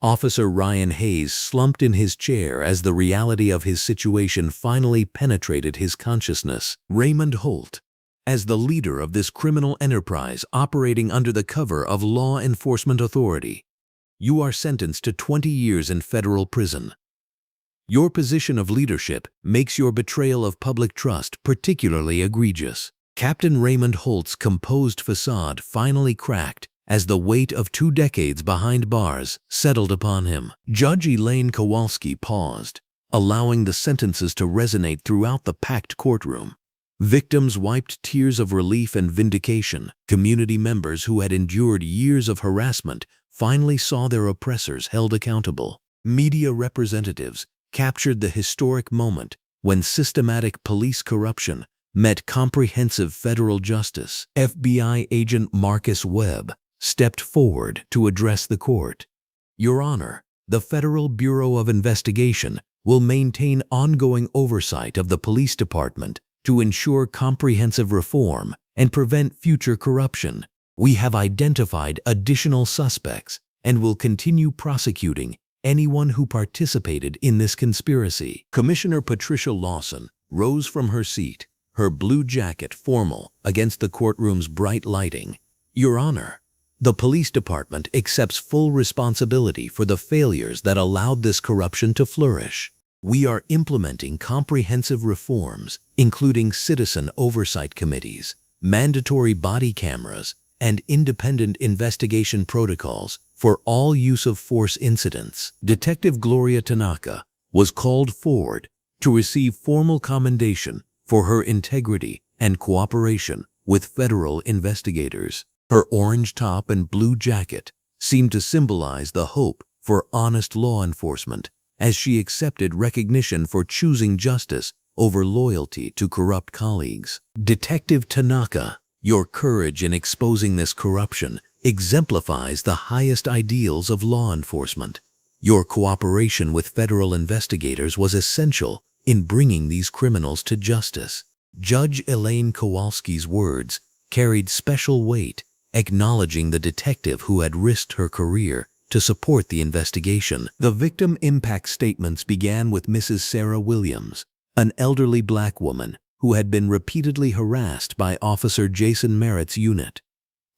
Officer Ryan Hayes slumped in his chair as the reality of his situation finally penetrated his consciousness. Raymond Holt, as the leader of this criminal enterprise operating under the cover of law enforcement authority, you are sentenced to 20 years in federal prison. Your position of leadership makes your betrayal of public trust particularly egregious. Captain Raymond Holt's composed facade finally cracked as the weight of 2 decades behind bars settled upon him. Judge Elaine Kowalski paused, allowing the sentences to resonate throughout the packed courtroom. Victims wiped tears of relief and vindication. Community members who had endured years of harassment finally saw their oppressors held accountable. Media representatives captured the historic moment when systematic police corruption met comprehensive federal justice. FBI agent Marcus Webb stepped forward to address the court. Your Honor, the Federal Bureau of Investigation will maintain ongoing oversight of the police department to ensure comprehensive reform and prevent future corruption. We have identified additional suspects and will continue prosecuting anyone who participated in this conspiracy. Commissioner Patricia Lawson rose from her seat, her blue jacket formal against the courtroom's bright lighting. Your Honor, the police department accepts full responsibility for the failures that allowed this corruption to flourish. We are implementing comprehensive reforms, including citizen oversight committees, mandatory body cameras, and independent investigation protocols for all use of force incidents. Detective Gloria Tanaka was called forward to receive formal commendation for her integrity and cooperation with federal investigators. Her orange top and blue jacket seemed to symbolize the hope for honest law enforcement as she accepted recognition for choosing justice over loyalty to corrupt colleagues. Detective Tanaka, your courage in exposing this corruption exemplifies the highest ideals of law enforcement. Your cooperation with federal investigators was essential in bringing these criminals to justice. Judge Elaine Kowalski's words carried special weight, acknowledging the detective who had risked her career to support the investigation. The victim impact statements began with Mrs. Sarah Williams, an elderly black woman who had been repeatedly harassed by Officer Jason Merritt's unit.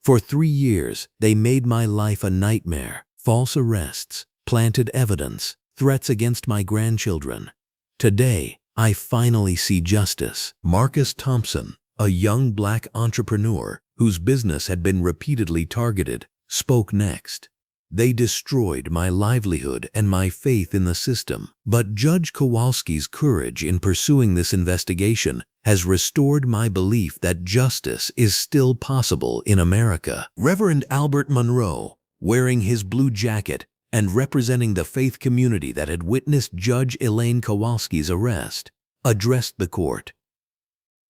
For 3 years, they made my life a nightmare. False arrests, planted evidence, threats against my grandchildren. Today, I finally see justice. Marcus Thompson, a young black entrepreneur whose business had been repeatedly targeted, spoke next. They destroyed my livelihood and my faith in the system. But Judge Kowalski's courage in pursuing this investigation has restored my belief that justice is still possible in America. Reverend Albert Monroe, wearing his blue jacket and representing the faith community that had witnessed Judge Elaine Kowalski's arrest, addressed the court.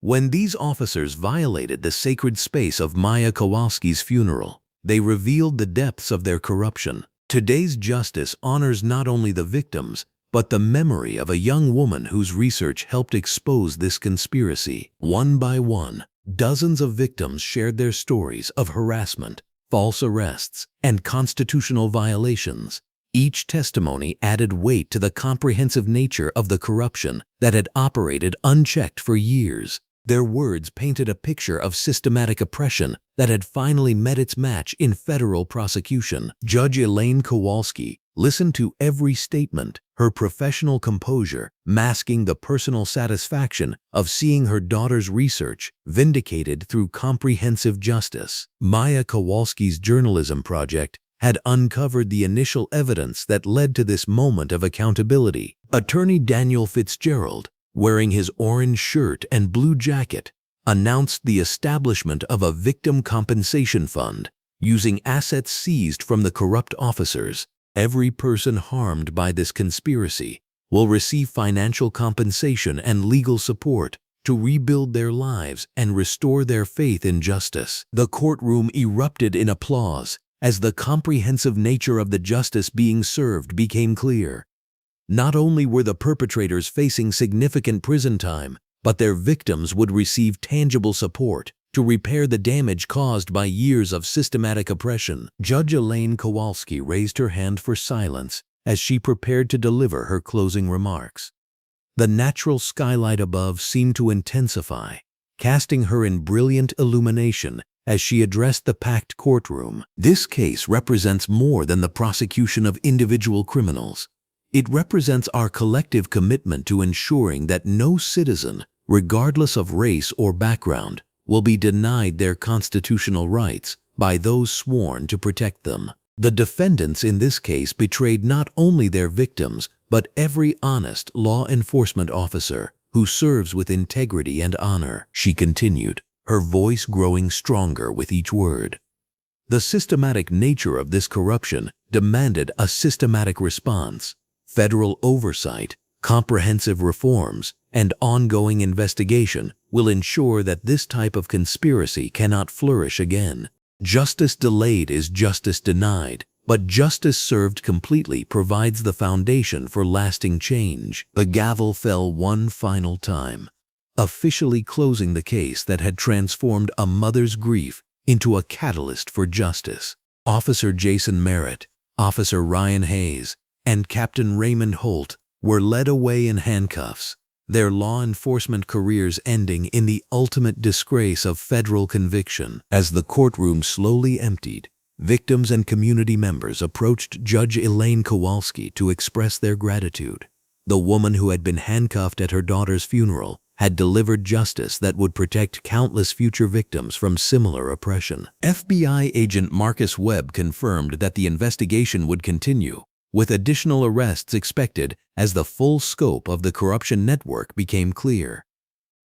When these officers violated the sacred space of Maya Kowalski's funeral, they revealed the depths of their corruption. Today's justice honors not only the victims, but the memory of a young woman whose research helped expose this conspiracy. One by one, dozens of victims shared their stories of harassment, false arrests, and constitutional violations. Each testimony added weight to the comprehensive nature of the corruption that had operated unchecked for years. Their words painted a picture of systematic oppression that had finally met its match in federal prosecution. Judge Elaine Kowalski listened to every statement, her professional composure masking the personal satisfaction of seeing her daughter's research vindicated through comprehensive justice. Maya Kowalski's journalism project had uncovered the initial evidence that led to this moment of accountability. Attorney Daniel Fitzgerald, wearing his orange shirt and blue jacket, announced the establishment of a victim compensation fund using assets seized from the corrupt officers. Every person harmed by this conspiracy will receive financial compensation and legal support to rebuild their lives and restore their faith in justice. The courtroom erupted in applause as the comprehensive nature of the justice being served became clear. Not only were the perpetrators facing significant prison time, but their victims would receive tangible support to repair the damage caused by years of systematic oppression. Judge Elaine Kowalski raised her hand for silence as she prepared to deliver her closing remarks. The natural skylight above seemed to intensify, casting her in brilliant illumination as she addressed the packed courtroom. This case represents more than the prosecution of individual criminals. It represents our collective commitment to ensuring that no citizen, regardless of race or background, will be denied their constitutional rights by those sworn to protect them. The defendants in this case betrayed not only their victims, but every honest law enforcement officer who serves with integrity and honor, she continued, her voice growing stronger with each word. The systematic nature of this corruption demanded a systematic response. Federal oversight, comprehensive reforms, and ongoing investigation will ensure that this type of conspiracy cannot flourish again. Justice delayed is justice denied, but justice served completely provides the foundation for lasting change. The gavel fell one final time, officially closing the case that had transformed a mother's grief into a catalyst for justice. Officer Jason Merritt, Officer Ryan Hayes, and Captain Raymond Holt were led away in handcuffs, their law enforcement careers ending in the ultimate disgrace of federal conviction. As the courtroom slowly emptied, victims and community members approached Judge Elaine Kowalski to express their gratitude. The woman who had been handcuffed at her daughter's funeral had delivered justice that would protect countless future victims from similar oppression. FBI agent Marcus Webb confirmed that the investigation would continue, with additional arrests expected as the full scope of the corruption network became clear.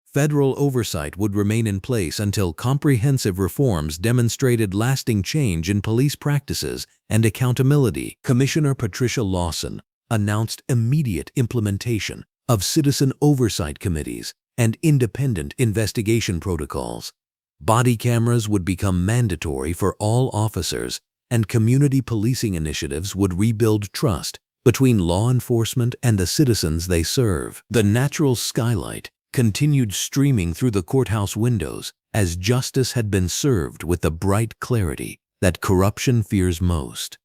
Federal oversight would remain in place until comprehensive reforms demonstrated lasting change in police practices and accountability. Commissioner Patricia Williams, announced immediate implementation of citizen oversight committees and independent investigation protocols. Body cameras would become mandatory for all officers, and community policing initiatives would rebuild trust between law enforcement and the citizens they serve. The natural skylight continued streaming through the courthouse windows as justice had been served with the bright clarity that corruption fears most.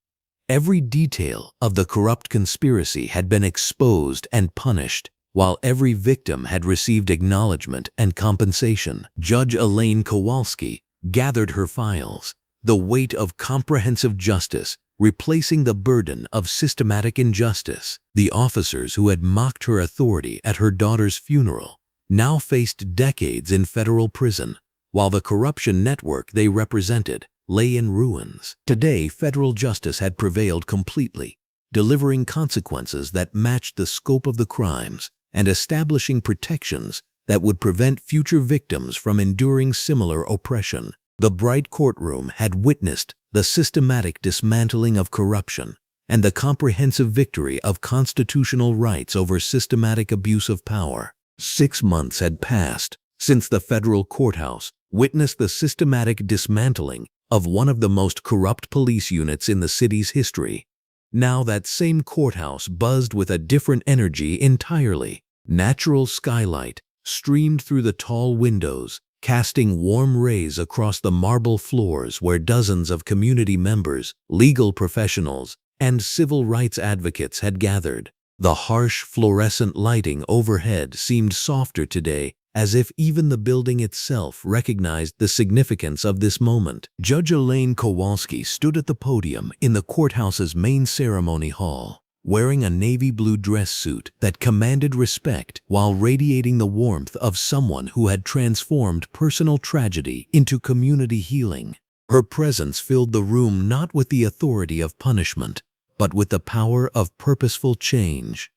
Every detail of the corrupt conspiracy had been exposed and punished, while every victim had received acknowledgement and compensation. Judge Elaine Kowalski gathered her files, the weight of comprehensive justice replacing the burden of systematic injustice. The officers who had mocked her authority at her daughter's funeral now faced decades in federal prison, while the corruption network they represented lay in ruins. Today, federal justice had prevailed completely, delivering consequences that matched the scope of the crimes and establishing protections that would prevent future victims from enduring similar oppression. The bright courtroom had witnessed the systematic dismantling of corruption and the comprehensive victory of constitutional rights over systematic abuse of power. 6 months had passed since the federal courthouse witnessed the systematic dismantling of one of the most corrupt police units in the city's history. Now that same courthouse buzzed with a different energy entirely. Natural skylight streamed through the tall windows, casting warm rays across the marble floors where dozens of community members, legal professionals, and civil rights advocates had gathered. The harsh fluorescent lighting overhead seemed softer today, as if even the building itself recognized the significance of this moment. Judge Elaine Kowalski stood at the podium in the courthouse's main ceremony hall, wearing a navy blue dress suit that commanded respect while radiating the warmth of someone who had transformed personal tragedy into community healing. Her presence filled the room not with the authority of punishment, but with the power of purposeful change.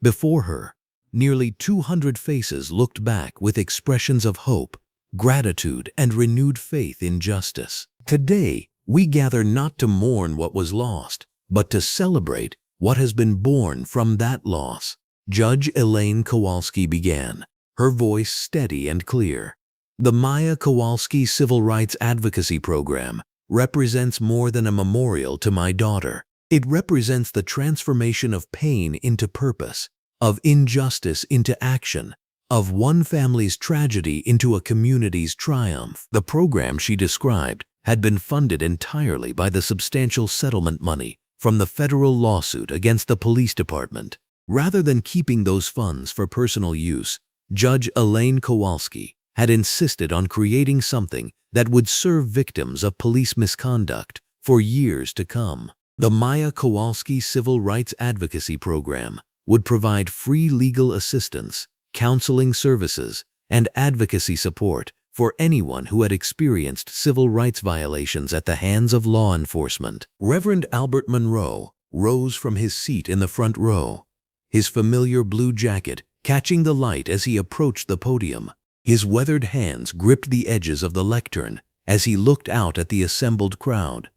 Before her, nearly 200 faces looked back with expressions of hope, gratitude, and renewed faith in justice. Today, we gather not to mourn what was lost, but to celebrate what has been born from that loss. Judge Elaine Kowalski began, her voice steady and clear. The Maya Kowalski Civil Rights Advocacy Program represents more than a memorial to my daughter. It represents the transformation of pain into purpose, of injustice into action, of one family's tragedy into a community's triumph. The program she described had been funded entirely by the substantial settlement money from the federal lawsuit against the police department. Rather than keeping those funds for personal use, Judge Elaine Kowalski had insisted on creating something that would serve victims of police misconduct for years to come. The Maya Kowalski Civil Rights Advocacy Program would provide free legal assistance, counseling services, and advocacy support for anyone who had experienced civil rights violations at the hands of law enforcement. Reverend Albert Monroe rose from his seat in the front row, his familiar blue jacket catching the light as he approached the podium. His weathered hands gripped the edges of the lectern as he looked out at the assembled crowd,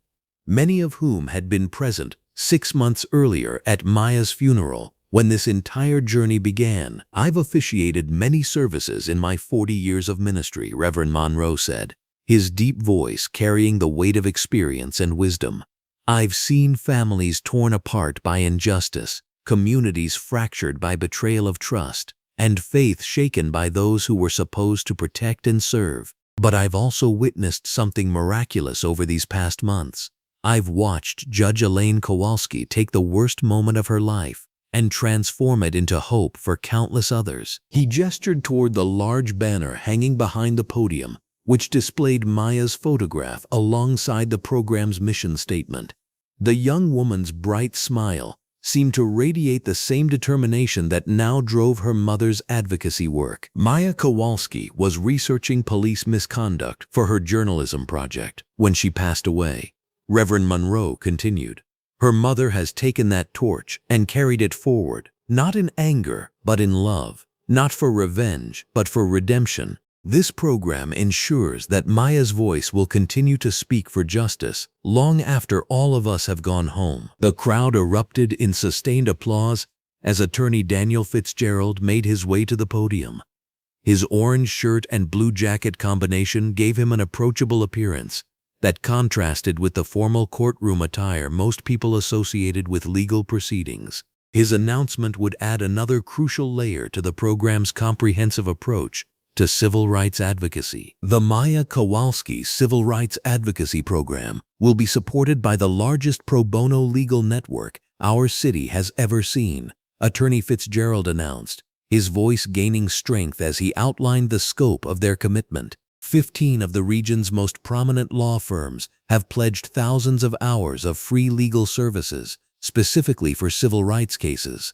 many of whom had been present 6 months earlier at Maya's funeral when this entire journey began. "I've officiated many services in my 40 years of ministry," Reverend Monroe said, his deep voice carrying the weight of experience and wisdom. "I've seen families torn apart by injustice, communities fractured by betrayal of trust, and faith shaken by those who were supposed to protect and serve. But I've also witnessed something miraculous over these past months. I've watched Judge Elaine Kowalski take the worst moment of her life and transform it into hope for countless others." He gestured toward the large banner hanging behind the podium, which displayed Maya's photograph alongside the program's mission statement. The young woman's bright smile seemed to radiate the same determination that now drove her mother's advocacy work. Maya Kowalski was researching police misconduct for her journalism project when she passed away. Reverend Monroe continued, "Her mother has taken that torch and carried it forward, not in anger, but in love, not for revenge, but for redemption. This program ensures that Maya's voice will continue to speak for justice long after all of us have gone home. The crowd erupted in sustained applause as attorney Daniel Fitzgerald made his way to the podium. His orange shirt and blue jacket combination gave him an approachable appearance that contrasted with the formal courtroom attire most people associated with legal proceedings. His announcement would add another crucial layer to the program's comprehensive approach to civil rights advocacy. The Maya Kowalski Civil Rights Advocacy Program will be supported by the largest pro bono legal network our city has ever seen, Attorney Fitzgerald announced, his voice gaining strength as he outlined the scope of their commitment. 15 of the region's most prominent law firms have pledged thousands of hours of free legal services, specifically for civil rights cases.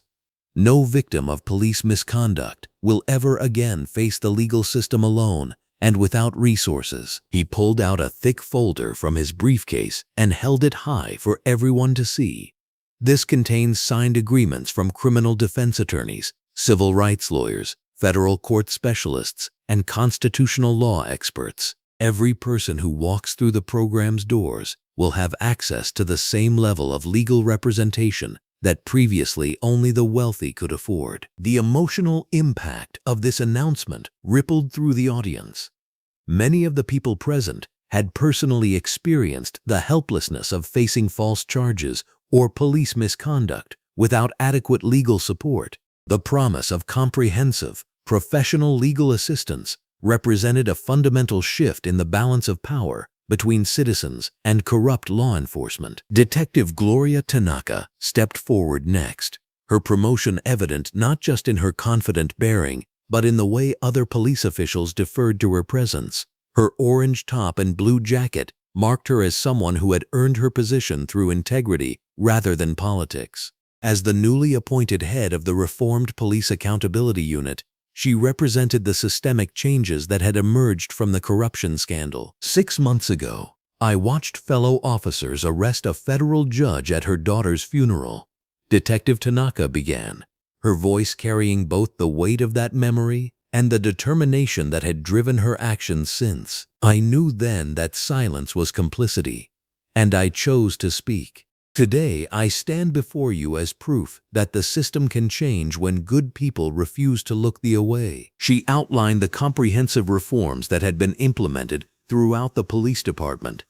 No victim of police misconduct will ever again face the legal system alone and without resources. He pulled out a thick folder from his briefcase and held it high for everyone to see. This contains signed agreements from criminal defense attorneys, civil rights lawyers, federal court specialists, and constitutional law experts. Every person who walks through the program's doors will have access to the same level of legal representation that previously only the wealthy could afford. The emotional impact of this announcement rippled through the audience. Many of the people present had personally experienced the helplessness of facing false charges or police misconduct without adequate legal support. The promise of comprehensive, professional legal assistance represented a fundamental shift in the balance of power between citizens and corrupt law enforcement. Detective Gloria Tanaka stepped forward next, her promotion evident not just in her confident bearing, but in the way other police officials deferred to her presence. Her orange top and blue jacket marked her as someone who had earned her position through integrity rather than politics. As the newly appointed head of the Reformed Police Accountability Unit, she represented the systemic changes that had emerged from the corruption scandal. 6 months ago, I watched fellow officers arrest a federal judge at her daughter's funeral. Detective Tanaka began, her voice carrying both the weight of that memory and the determination that had driven her actions since. I knew then that silence was complicity, and I chose to speak. Today, I stand before you as proof that the system can change when good people refuse to look the away. She outlined the comprehensive reforms that had been implemented throughout the police department.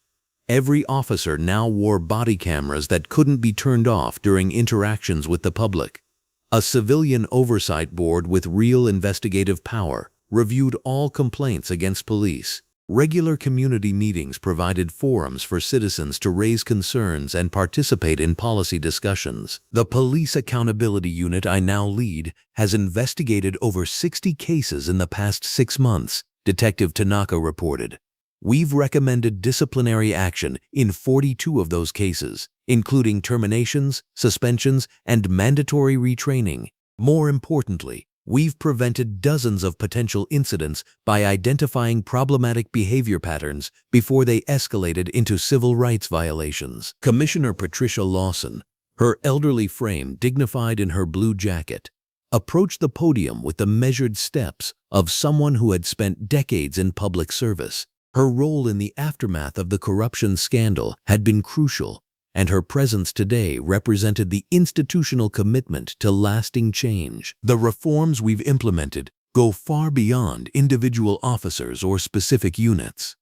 Every officer now wore body cameras that couldn't be turned off during interactions with the public. A civilian oversight board with real investigative power reviewed all complaints against police. Regular community meetings provided forums for citizens to raise concerns and participate in policy discussions. The Police Accountability Unit I now lead has investigated over 60 cases in the past 6 months, Detective Tanaka reported. We've recommended disciplinary action in 42 of those cases, including terminations, suspensions, and mandatory retraining. More importantly, we've prevented dozens of potential incidents by identifying problematic behavior patterns before they escalated into civil rights violations. Commissioner Patricia Lawson, her elderly frame dignified in her blue jacket, approached the podium with the measured steps of someone who had spent decades in public service. Her role in the aftermath of the corruption scandal had been crucial, and her presence today represented the institutional commitment to lasting change. The reforms we've implemented go far beyond individual officers or specific units.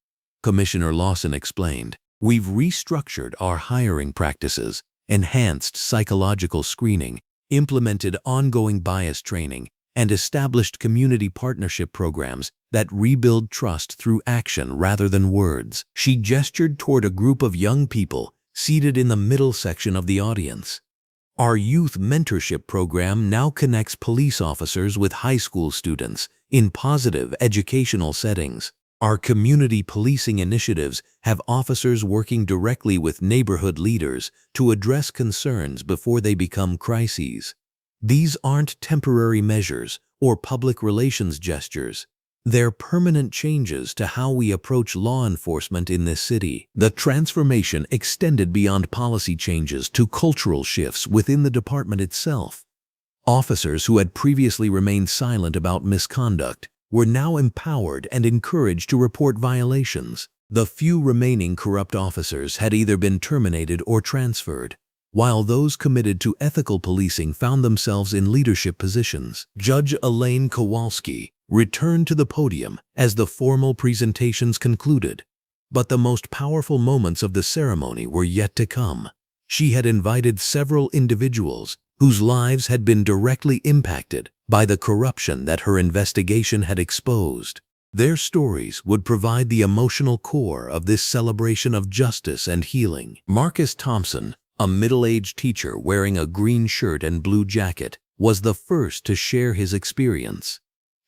Commissioner Lawson explained, we've restructured our hiring practices, enhanced psychological screening, implemented ongoing bias training, and established community partnership programs that rebuild trust through action rather than words. She gestured toward a group of young people seated in the middle section of the audience. Our youth mentorship program now connects police officers with high school students in positive educational settings. Our community policing initiatives have officers working directly with neighborhood leaders to address concerns before they become crises. These aren't temporary measures or public relations gestures. They're permanent changes to how we approach law enforcement in this city. The transformation extended beyond policy changes to cultural shifts within the department itself. Officers who had previously remained silent about misconduct were now empowered and encouraged to report violations. The few remaining corrupt officers had either been terminated or transferred, while those committed to ethical policing found themselves in leadership positions. Judge Elaine Kowalski returned to the podium as the formal presentations concluded. But the most powerful moments of the ceremony were yet to come. She had invited several individuals whose lives had been directly impacted by the corruption that her investigation had exposed. Their stories would provide the emotional core of this celebration of justice and healing. Marcus Thompson, a middle-aged teacher wearing a green shirt and blue jacket, was the first to share his experience.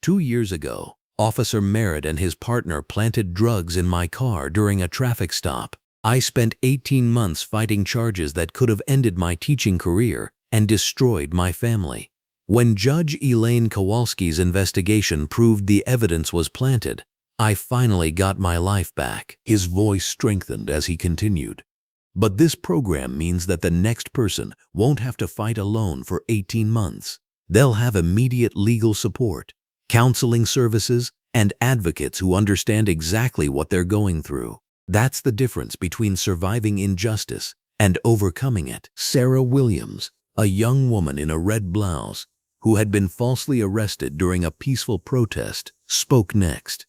2 years ago, Officer Merritt and his partner planted drugs in my car during a traffic stop. I spent 18 months fighting charges that could have ended my teaching career and destroyed my family. When Judge Elaine Kowalski's investigation proved the evidence was planted, I finally got my life back. His voice strengthened as he continued. But this program means that the next person won't have to fight alone for 18 months. They'll have immediate legal support, counseling services, and advocates who understand exactly what they're going through. That's the difference between surviving injustice and overcoming it. Sarah Williams, a young woman in a red blouse who had been falsely arrested during a peaceful protest, spoke next.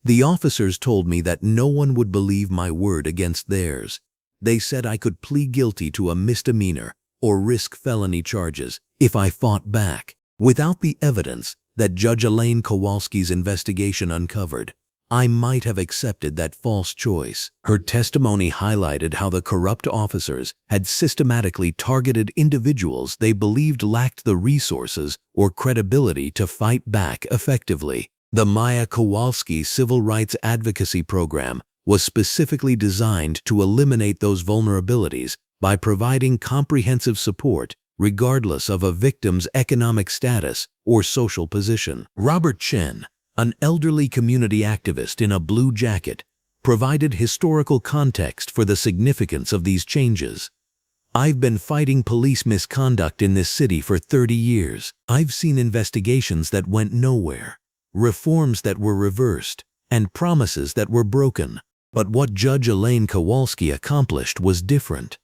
The officers told me that no one would believe my word against theirs. They said I could plead guilty to a misdemeanor or risk felony charges if I fought back. Without the evidence that Judge Elaine Kowalski's investigation uncovered, I might have accepted that false choice. Her testimony highlighted how the corrupt officers had systematically targeted individuals they believed lacked the resources or credibility to fight back effectively. The Maya Kowalski Civil Rights Advocacy Program was specifically designed to eliminate those vulnerabilities by providing comprehensive support regardless of a victim's economic status or social position. Robert Chen, an elderly community activist in a blue jacket, provided historical context for the significance of these changes. I've been fighting police misconduct in this city for 30 years. I've seen investigations that went nowhere, reforms that were reversed, and promises that were broken. But what Judge Elaine Kowalski accomplished was different.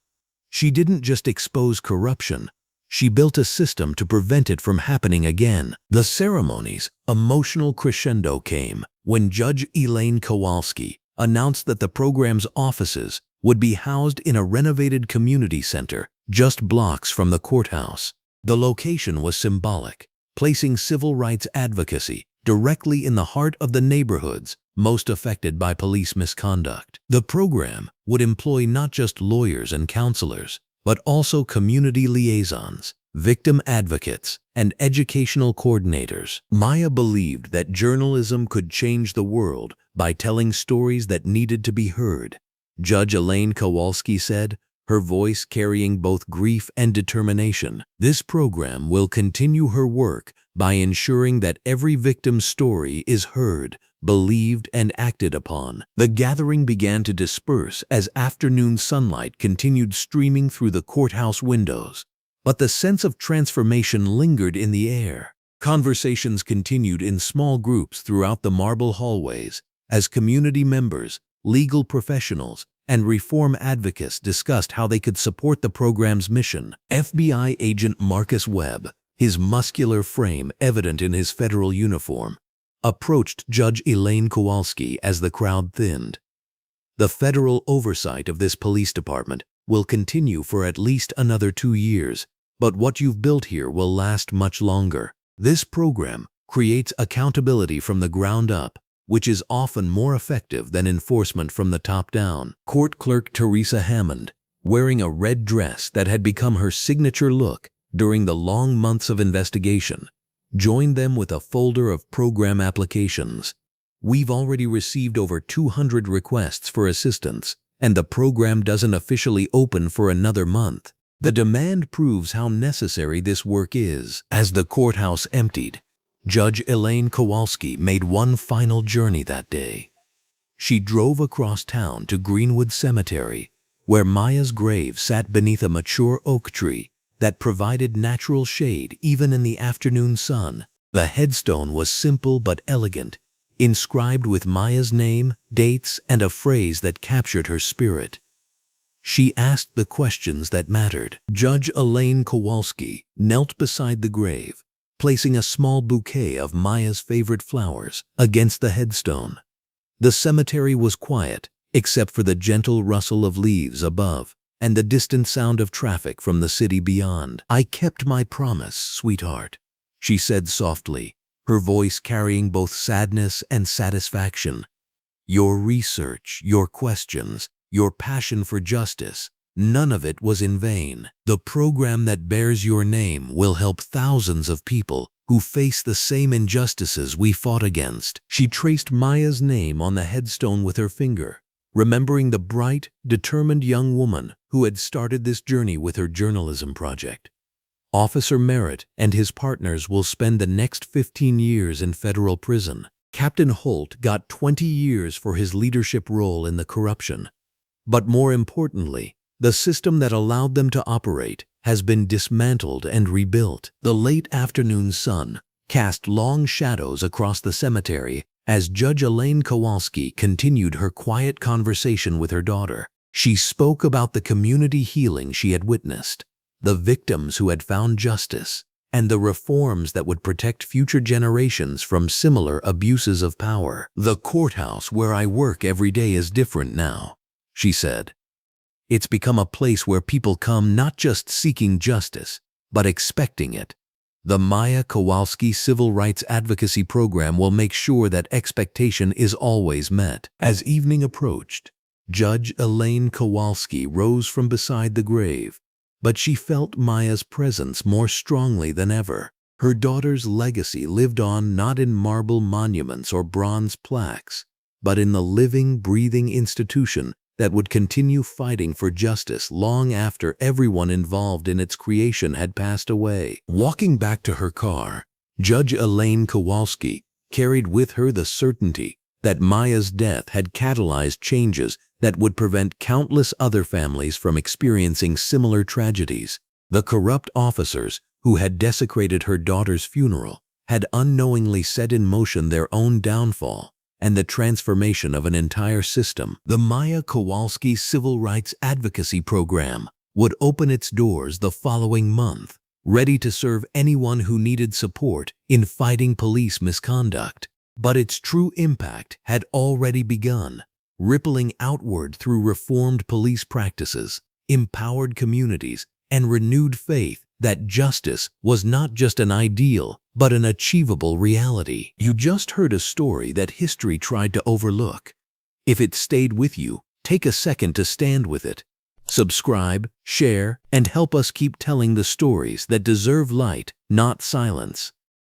She didn't just expose corruption. She built a system to prevent it from happening again. The ceremony's emotional crescendo came when Judge Elaine Kowalski announced that the program's offices would be housed in a renovated community center just blocks from the courthouse. The location was symbolic, placing civil rights advocacy directly in the heart of the neighborhoods most affected by police misconduct. The program would employ not just lawyers and counselors, but also community liaisons, victim advocates, and educational coordinators. Maya believed that journalism could change the world by telling stories that needed to be heard. Judge Elaine Kowalski said, her voice carrying both grief and determination. This program will continue her work by ensuring that every victim's story is heard, believed, and acted upon. The gathering began to disperse as afternoon sunlight continued streaming through the courthouse windows. But the sense of transformation lingered in the air. Conversations continued in small groups throughout the marble hallways as community members, legal professionals, and reform advocates discussed how they could support the program's mission. FBI agent Marcus Webb, his muscular frame evident in his federal uniform, approached Judge Elaine Kowalski as the crowd thinned. The federal oversight of this police department will continue for at least another 2 years, but what you've built here will last much longer. This program creates accountability from the ground up, which is often more effective than enforcement from the top down. Court Clerk Teresa Hammond, wearing a red dress that had become her signature look during the long months of investigation, joined them with a folder of program applications. We've already received over 200 requests for assistance, and the program doesn't officially open for another month. The demand proves how necessary this work is. As the courthouse emptied, Judge Elaine Kowalski made one final journey that day. She drove across town to Greenwood Cemetery, where Maya's grave sat beneath a mature oak tree that provided natural shade even in the afternoon sun. The headstone was simple but elegant, inscribed with Maya's name, dates, and a phrase that captured her spirit. She asked the questions that mattered. Judge Elaine Kowalski knelt beside the grave, placing a small bouquet of Maya's favorite flowers against the headstone. The cemetery was quiet, except for the gentle rustle of leaves above and the distant sound of traffic from the city beyond. "I kept my promise, sweetheart," she said softly, her voice carrying both sadness and satisfaction. "Your research, your questions, your passion for justice, none of it was in vain. The program that bears your name will help thousands of people who face the same injustices we fought against." She traced Maya's name on the headstone with her finger, remembering the bright, determined young woman who had started this journey with her journalism project. Officer Merritt and his partners will spend the next 15 years in federal prison. Captain Holt got 20 years for his leadership role in the corruption. But more importantly, the system that allowed them to operate has been dismantled and rebuilt. The late afternoon sun cast long shadows across the cemetery as Judge Elaine Kowalski continued her quiet conversation with her daughter. She spoke about the community healing she had witnessed, the victims who had found justice, and the reforms that would protect future generations from similar abuses of power. "The courthouse where I work every day is different now," she said. "It's become a place where people come not just seeking justice, but expecting it. The Maya Kowalski Civil Rights Advocacy Program will make sure that expectation is always met." As evening approached, Judge Elaine Kowalski rose from beside the grave, but she felt Maya's presence more strongly than ever. Her daughter's legacy lived on not in marble monuments or bronze plaques, but in the living, breathing institution that would continue fighting for justice long after everyone involved in its creation had passed away. Walking back to her car, Judge Elaine Kowalski carried with her the certainty that Maya's death had catalyzed changes that would prevent countless other families from experiencing similar tragedies. The corrupt officers who had desecrated her daughter's funeral had unknowingly set in motion their own downfall and the transformation of an entire system. The Maya Kowalski Civil Rights Advocacy Program would open its doors the following month, ready to serve anyone who needed support in fighting police misconduct. But its true impact had already begun, rippling outward through reformed police practices, empowered communities, and renewed faith that justice was not just an ideal, but an achievable reality. You just heard a story that history tried to overlook. If it stayed with you, take a second to stand with it. Subscribe, share, and help us keep telling the stories that deserve light, not silence.